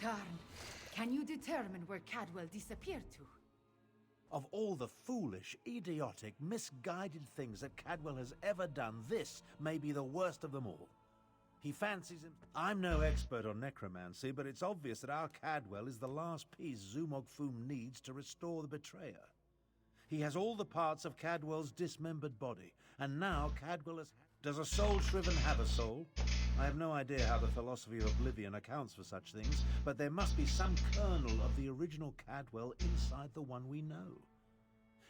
Tarn, can you determine where Cadwell disappeared to? Of all the foolish, idiotic, misguided things that Cadwell has ever done, this may be the worst of them all. He fancies him. I'm no expert on necromancy, but it's obvious that our Cadwell is the last piece Zumog Foom needs to restore the betrayer. He has all the parts of Cadwell's dismembered body, and now Cadwell has... Does a soul shriven have a soul? I have no idea how the philosophy of oblivion accounts for such things, but there must be some kernel of the original Cadwell inside the one we know.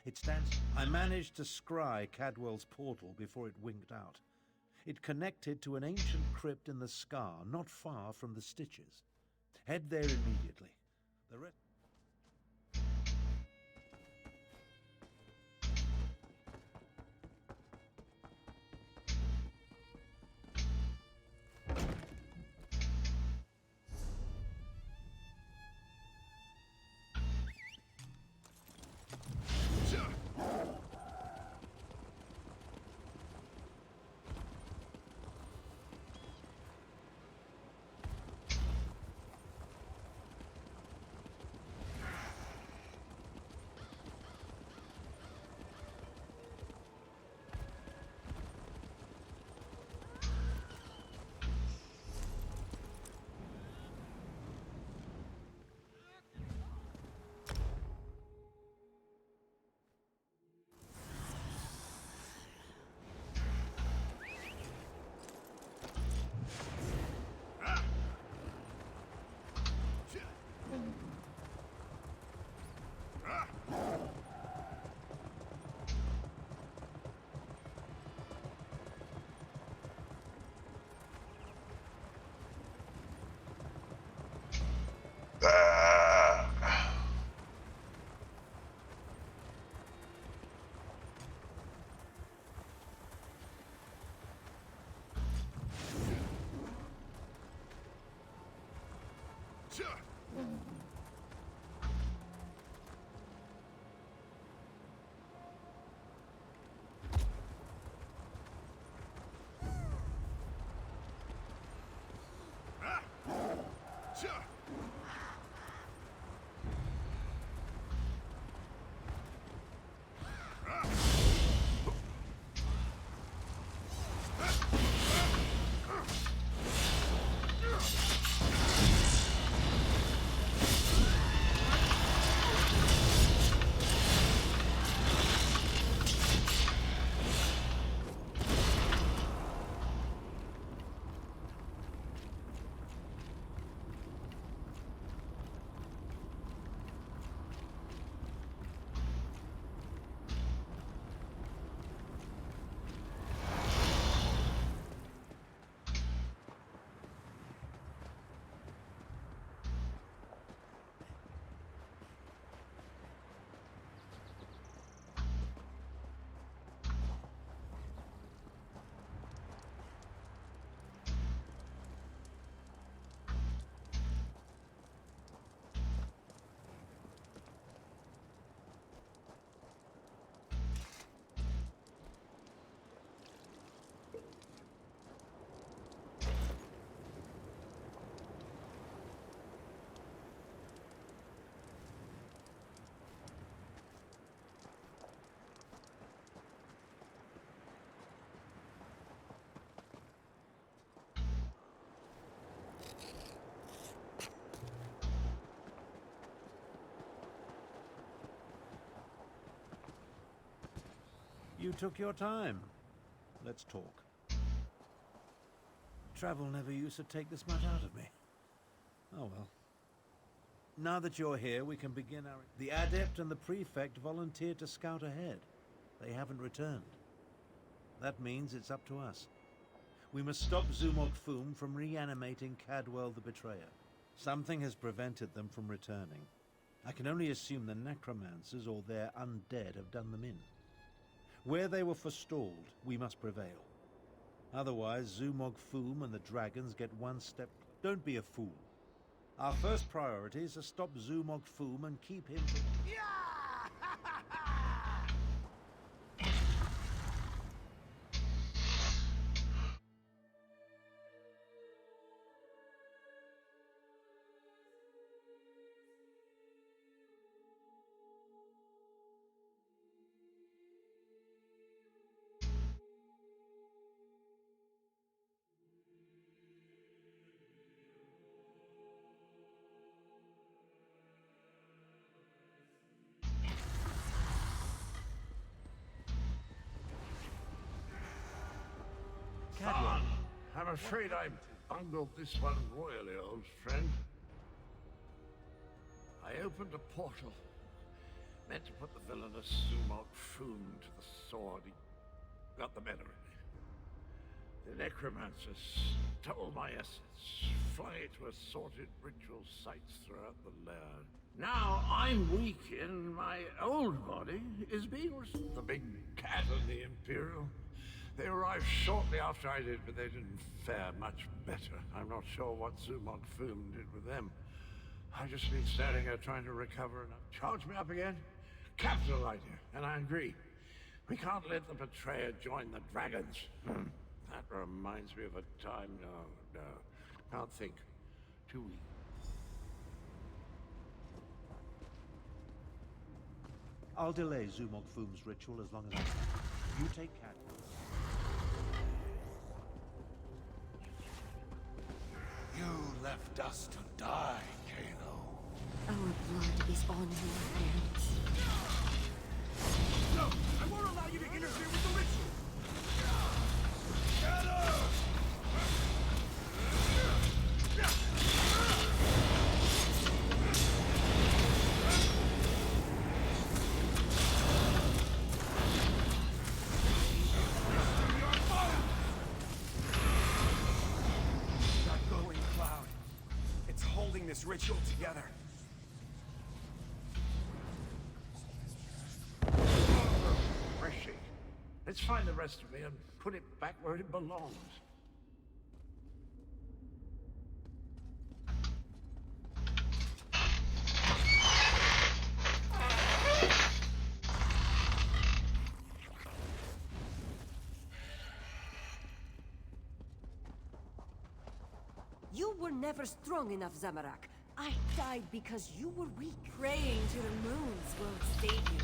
It stands... I managed to scry Cadwell's portal before it winked out. It connected to an ancient crypt in the Scar, not far from the Stitches. Head there immediately. The rest... You took your time. Let's talk. Travel never used to take this much out of me. Oh well. Now that you're here, we can begin our... The Adept and the Prefect volunteered to scout ahead. They haven't returned. That means it's up to us. We must stop Zumog Foom from reanimating Cadwell the Betrayer. Something has prevented them from returning. I can only assume the necromancers or their undead have done them in. Where they were forestalled, we must prevail. Otherwise, Zumog Foom and the dragons get one step... Don't be a fool. Our first priority is to stop Zumog Foom and keep him from... Cadwell. I'm afraid I bungled this one royally, old friend. I opened a portal, meant to put the villainous Zumog Foom to the sword. He got the better of me. The necromancers stole my essence, flung it to assorted ritual sites throughout the lair. Now I'm weak and my old body is being restored. The big cat and the Imperial. They arrived shortly after I did, but they didn't fare much better. I'm not sure what Zumog Foom did with them. I've just been standing here trying to recover and charge me up again? Capital idea, and I agree. We can't let the betrayer join the dragons. That reminds me of a time... No. Can't think. Too weak. I'll delay Zumog Foom's ritual as long as I can. You take Cadwell. You left us to die, Kano. Our blood is on your hands. No! I won't allow you to interfere with the ritual! Get her! This ritual together. Freshy. Let's find the rest of me and put it back where it belongs. You were never strong enough, Zamorak. I died because you were weak. Praying to the moons won't save you.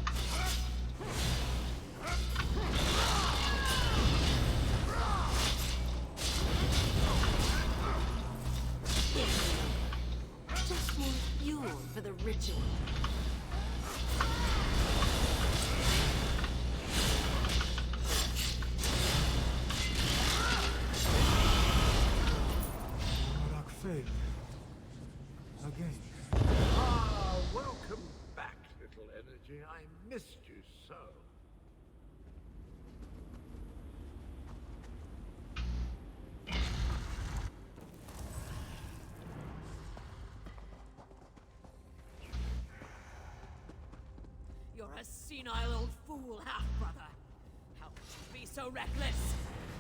Just more fuel for the ritual. Failed. Again. Ah, welcome back, little energy. I missed you so. You're a senile old fool, half-brother. How could you be so reckless?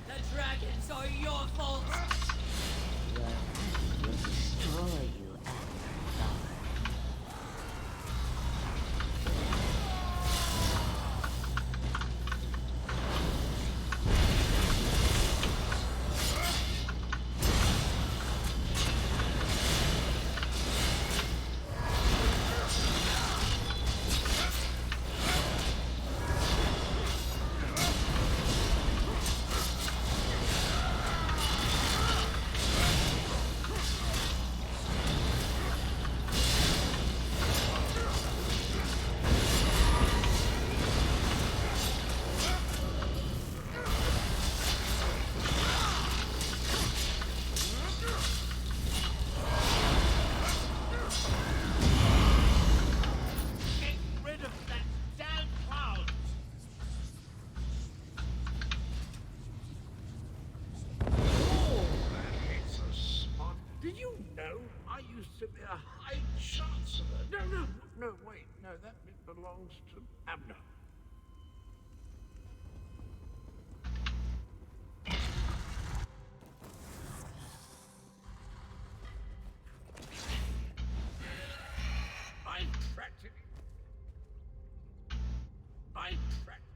The dragons are your fault! Will destroy you at the dawn. simply a High Chancellor. No, wait, no, that bit belongs to Abner. I'm practically... I'm practically...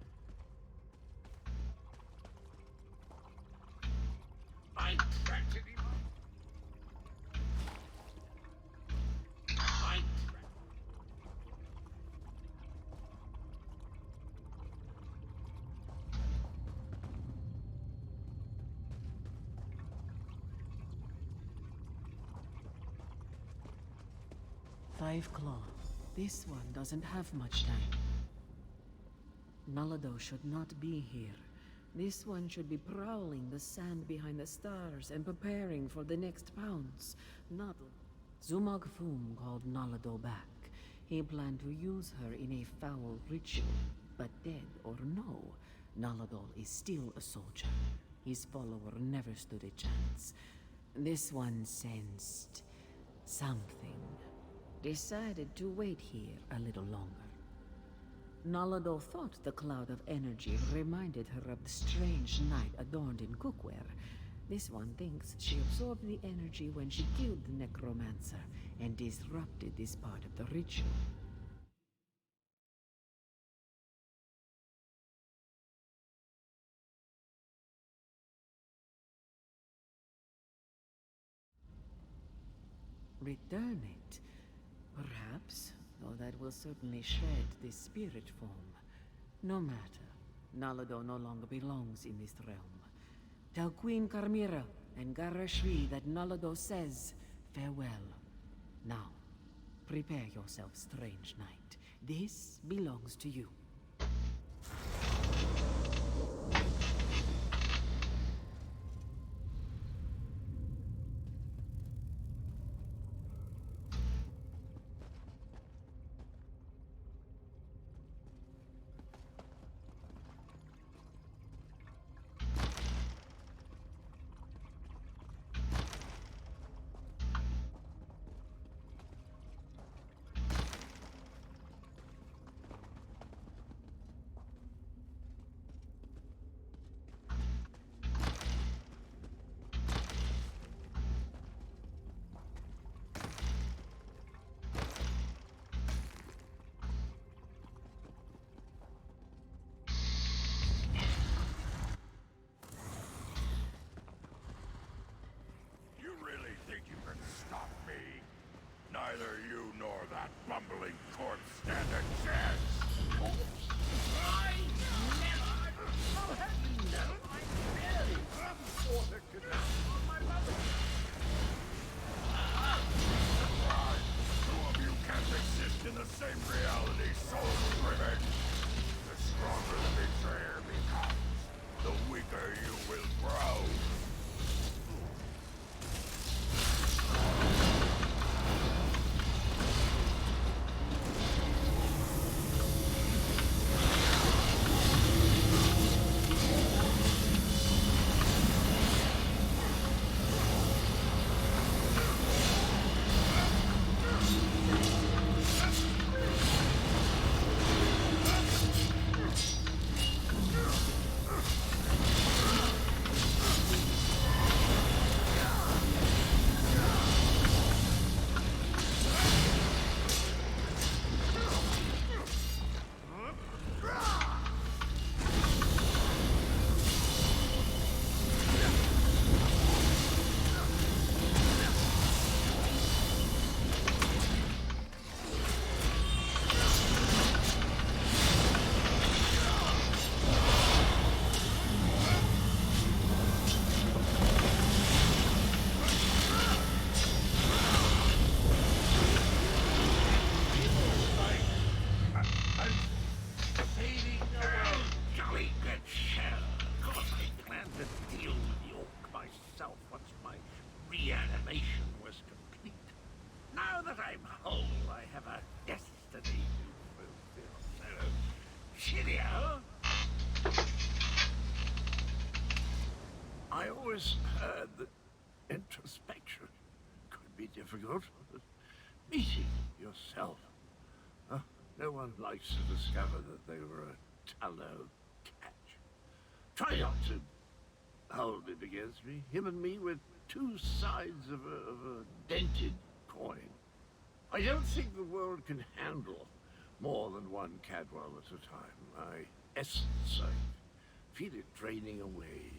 Five Claw. This one doesn't have much time. Nalado should not be here. This one should be prowling the sand behind the stars and preparing for the next pounce. Not... Zumag Fum called Nalado back. He planned to use her in a foul ritual. But dead or no, Naladol is still a soldier. His follower never stood a chance. This one sensed something. Decided to wait here a little longer. Nalado thought the cloud of energy reminded her of the strange knight adorned in cookware. This one thinks she absorbed the energy when she killed the necromancer and disrupted this part of the ritual. Return it. Perhaps, though that will certainly shred this spirit form. No matter. Nalado no longer belongs in this realm. Tell Queen Carmira and Garashri that Nalado says farewell. Now, prepare yourself, strange knight. This belongs to you. Neither you nor that bumbling corpse stand a chance! Corpse? I never! How have you known? I barely fought a cadaver on my mother. Surprise! Two of you can't exist in the same reality, soul driven! The stronger the betrayer becomes, the weaker you will grow! Reanimation was complete. Now that I'm whole, I have a destiny to fulfill. So, cheerio! I always heard that introspection could be difficult. No one likes to discover that they were a tallow catch. Try not to hold it against me. Him and me were two sides of a dented coin. I don't think the world can handle more than one Cadwell at a time. My essence, I feel it draining away.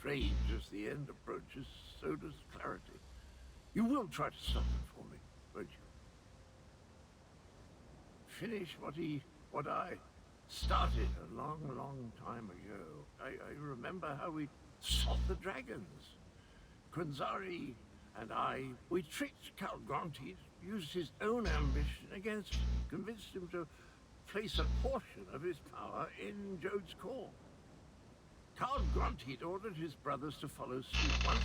Strange as the end approaches, so does clarity. You will try to stop it for me, won't you? Finish what I started a long, long time ago. I remember how we sought the dragons. Quinzari and I, we tricked Cal Gronti, used his own ambition against him, convinced him to place a portion of his power in Jode's core. Cal Gronti ordered his brothers to follow suit. Once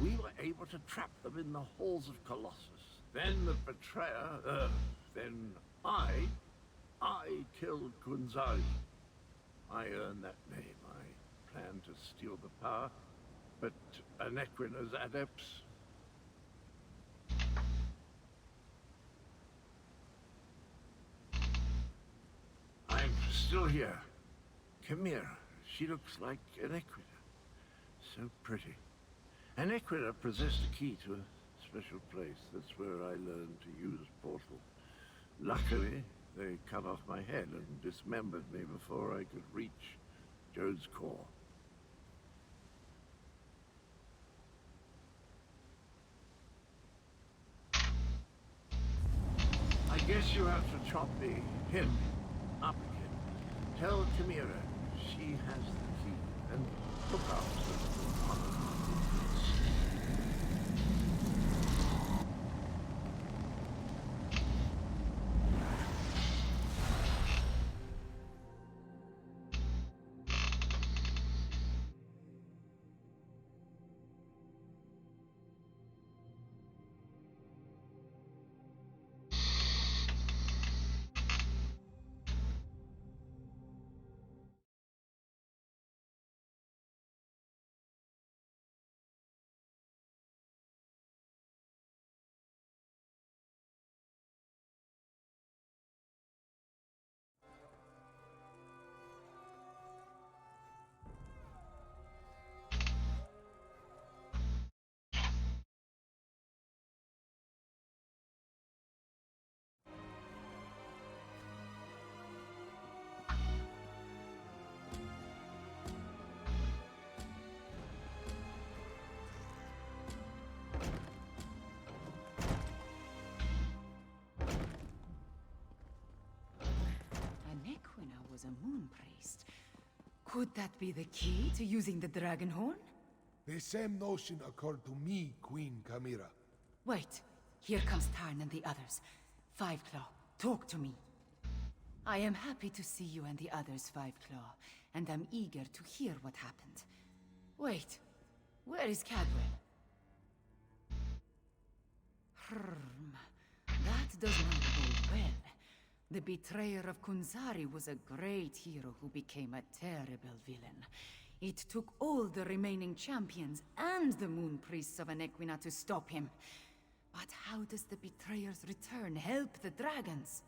we were able to trap them in the halls of Colossus. Then the betrayer, then I killed Quinzari. I earned that name. I planned to steal the power, but Anequina's adepts... I'm still here. Chimera. She looks like Anequina. So pretty. Anequina possessed a key to a special place. That's where I learned to use Portal. Luckily, they cut off my head and dismembered me before I could reach Jode's core. I guess you have to chop him up again. Tell Chimera she has the key, and look out for the Anequina was a moon priest. Could that be the key to using the dragon horn? The same notion occurred to me, Queen Chimera. Wait, here comes Tarn and the others. Five Claw, talk to me. I am happy to see you and the others, Five Claw, and I'm eager to hear what happened. Wait, where is Cadwell? That does not bode well. The betrayer of Quinzari was a great hero who became a terrible villain. It took all the remaining champions and the moon priests of Anequina to stop him. But how does the betrayer's return help the dragons?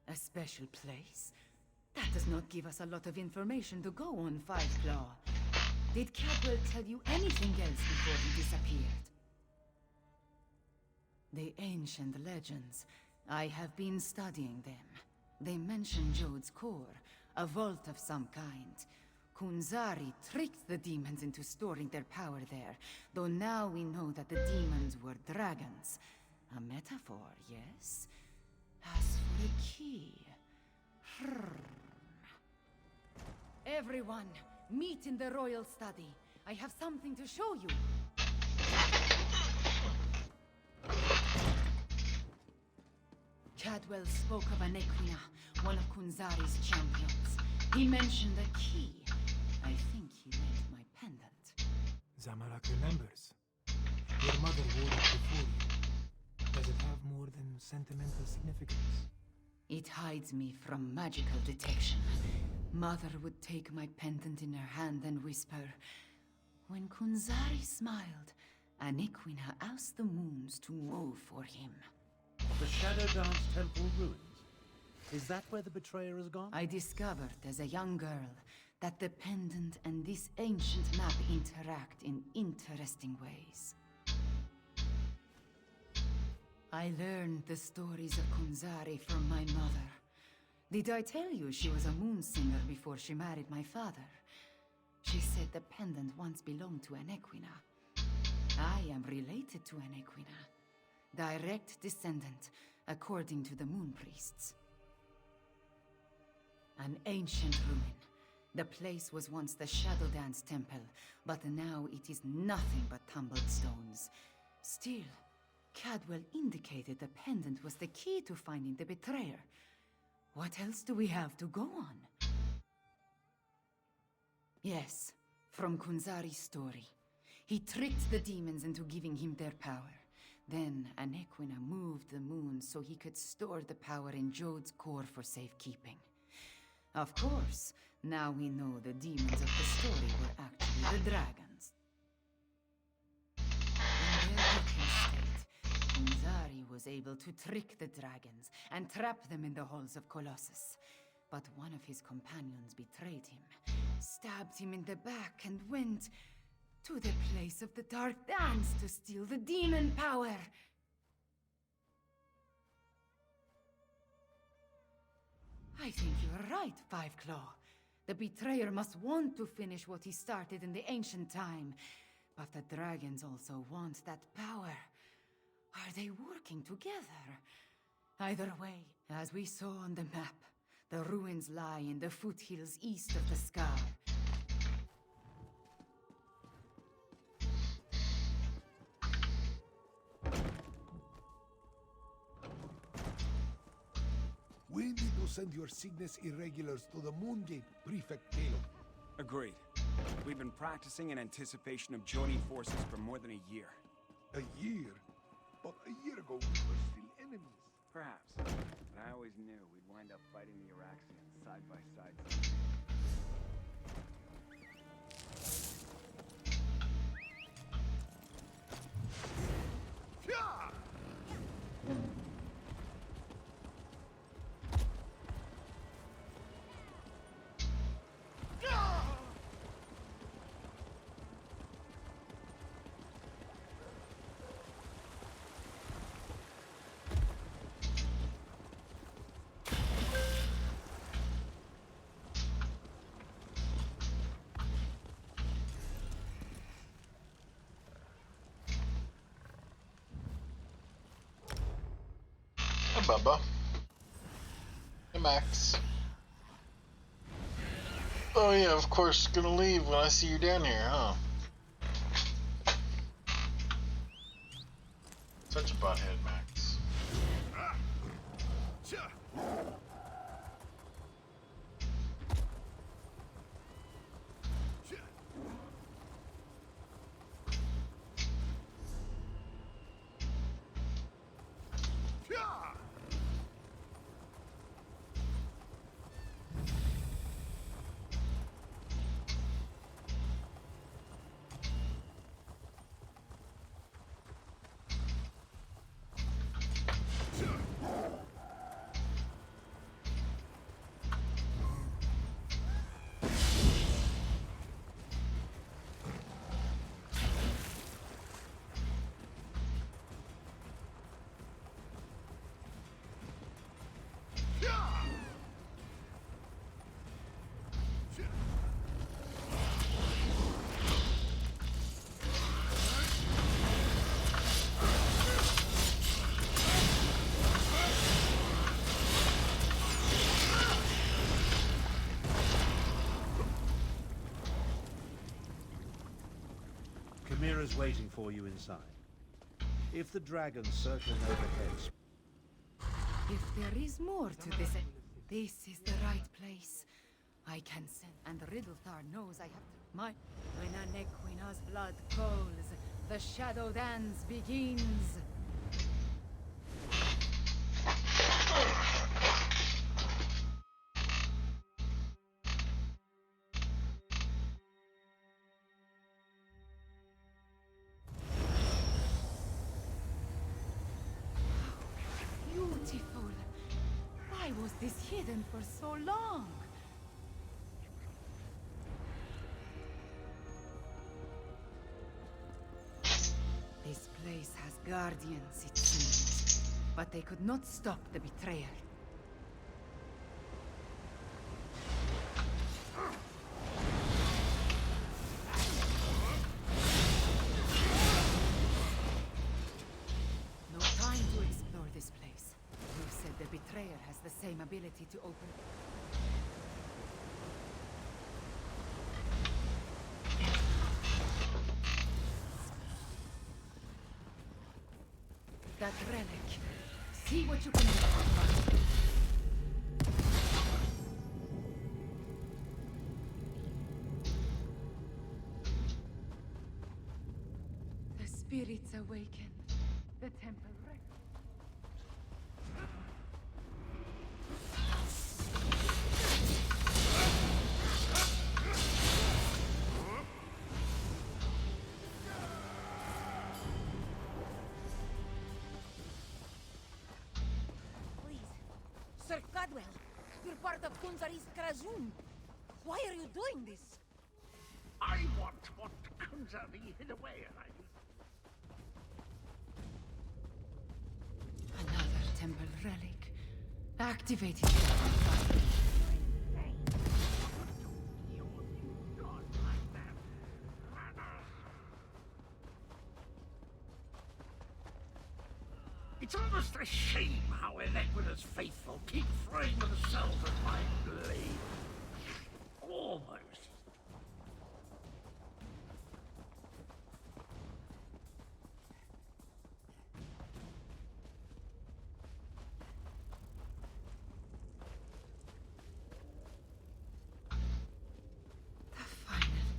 A special place? That does not give us a lot of information to go on, Five Claw. Did Cadwell tell you anything else before he disappeared? The ancient legends. I have been studying them. They mention Jode's core, a vault of some kind. Quinzari tricked the demons into storing their power there, though now we know that the demons were dragons. A metaphor, yes? As for the key... Everyone, meet in the royal study. I have something to show you. Cadwell spoke of Anequina, one of Quinzari's champions. He mentioned a key. I think he meant my pendant. Zamorak remembers. Your mother wore it before you. Does it have more than sentimental significance? It hides me from magical detection. Mother would take my pendant in her hand and whisper, "When Kunzari smiled, Aniquina asked the moons to move for him." The Shadow Dance Temple ruins? Is that where the betrayer has gone? I discovered as a young girl that the pendant and this ancient map interact in interesting ways. I learned the stories of Kunzari from my mother. Did I tell you she was a moon singer before she married my father? She said the pendant once belonged to Aniquina. I am related to Aniquina. Direct descendant, according to the moon priests. An ancient ruin. The place was once the Shadow Dance Temple, but now it is nothing but tumbled stones. Still, Cadwell indicated the pendant was the key to finding the betrayer. What else do we have to go on? Yes, from Kunzari's story. He tricked the demons into giving him their power. Then Aniquina moved the moon so he could store the power in Jode's core for safekeeping. Of course, now we know the demons of the story were actually the dragons. In their weakened state, Kunzari was able to trick the dragons and trap them in the halls of Colossus. But one of his companions betrayed him, stabbed him in the back, and went to the place of the Dark Dance to steal the demon power. I think you're right, Fiveclaw. The betrayer must want to finish what he started in the ancient time. But the dragons also want that power. Are they working together? Either way, as we saw on the map, the ruins lie in the foothills east of the Scar. We need to send your Cygnus irregulars to the Moongate, Prefect Caleb. Agreed. We've been practicing in anticipation of joining forces for more than a year. A year? But a year ago, we were still enemies. Perhaps. But I always knew we'd wind up fighting the Iraxians side by side. Hey, Bubba. Hey, Max. Oh yeah, of course, gonna leave when I see you down here, huh? Such a butthead, Max. Chimera's waiting for you inside. If the dragon's circling overhead... If there is more to this is the right place. I can sense, and Riddlethar knows I have to... When Aniquina's blood calls, the Shadow Dance begins. was this hidden for so long? This place has guardians, it seems. But they could not stop the betrayer. No time to explore this place. You said the betrayer has the same ability to open... That relic. See what you can do. The spirits awaken. The temple wreck. Sir Cadwell, you're part of Kunzari's Krazun. Why are you doing this? I want what Kunzari hid away, and Another temple relic. Activated. It's almost a shame how Enequida's faithful keep throwing themselves at my blade. Almost.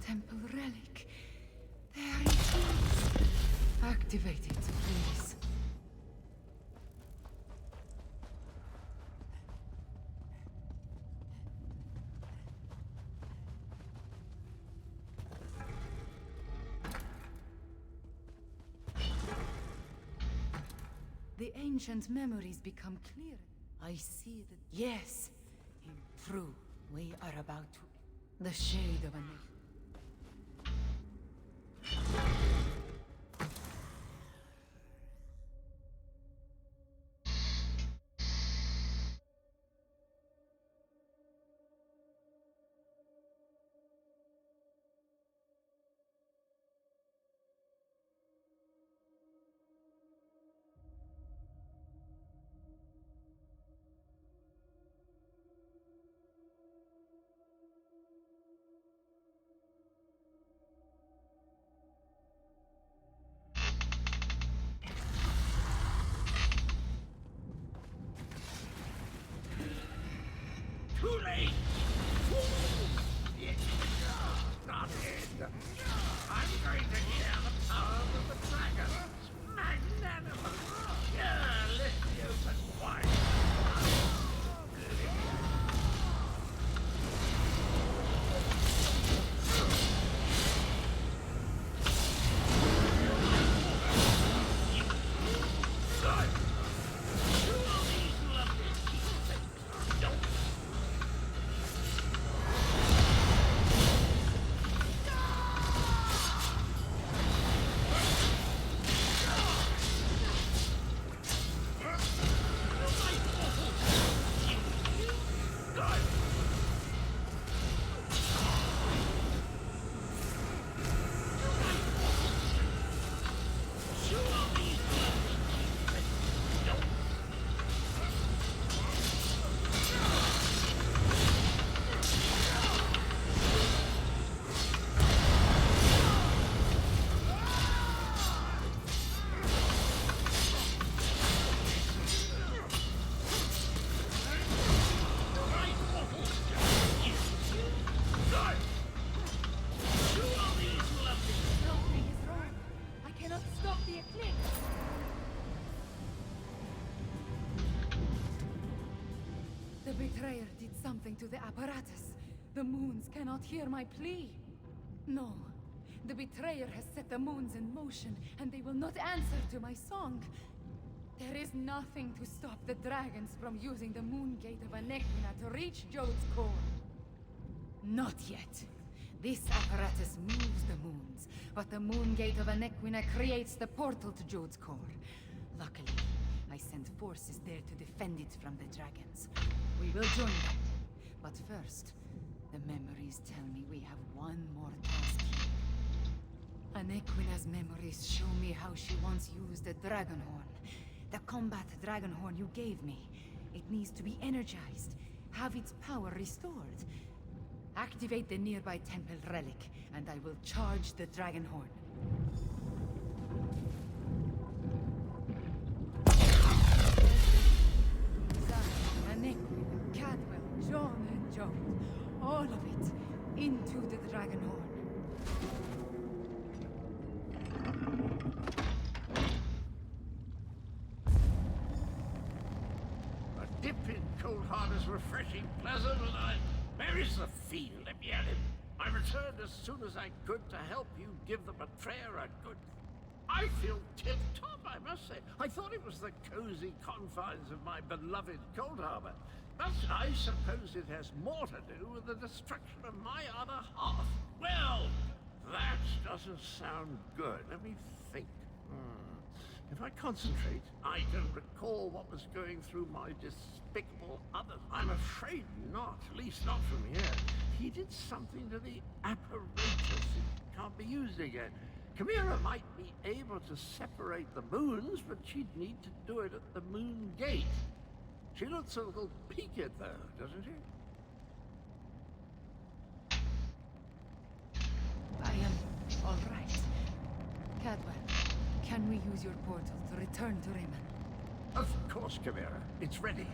Temple relic. There it is. Activate it, please. The ancient memories become clear. I see that. Yes, true. We are about to. The shade of a. Too late! Not it! I'm going to share the power of the dragon! Magnanimous! Yeah, lift the open wide! The betrayer did something to the apparatus. The moons cannot hear my plea. No. The betrayer has set the moons in motion, and they will not answer to my song. There is nothing to stop the dragons from using the moon gate of Anequina to reach Jode's core. Not yet. This apparatus moves the moons, but the moon gate of Anequina creates the portal to Jode's core. Luckily, I sent forces there to defend it from the dragons. We will join them. But first, the memories tell me we have one more task here. Anequina's memories show me how she once used the dragon horn. The combat dragon horn you gave me. It needs to be energized, have its power restored. Activate the nearby temple relic, and I will charge the dragon horn. Anequina, Cadwell, John, and Jode. All of it into the dragon horn. A dip in cold hard is refreshing, pleasant, and where is the field? Let me at him. I returned as soon as I could to help you give the betrayer a good... I feel tip-top, I must say. I thought it was the cozy confines of my beloved Cold Harbor. But I suppose it has more to do with the destruction of my other half. Well, that doesn't sound good. Let me think. If I concentrate, I can recall what was going through my despicable other. I'm afraid not, at least not from here. He did something to the apparatus. It can't be used again. Chimera might be able to separate the moons, but she'd need to do it at the moon gate. She looks a little peaked, though, doesn't she? I am all right. Cadwell, can we use your portal to return to Raymond? Of course, Chimera. It's ready.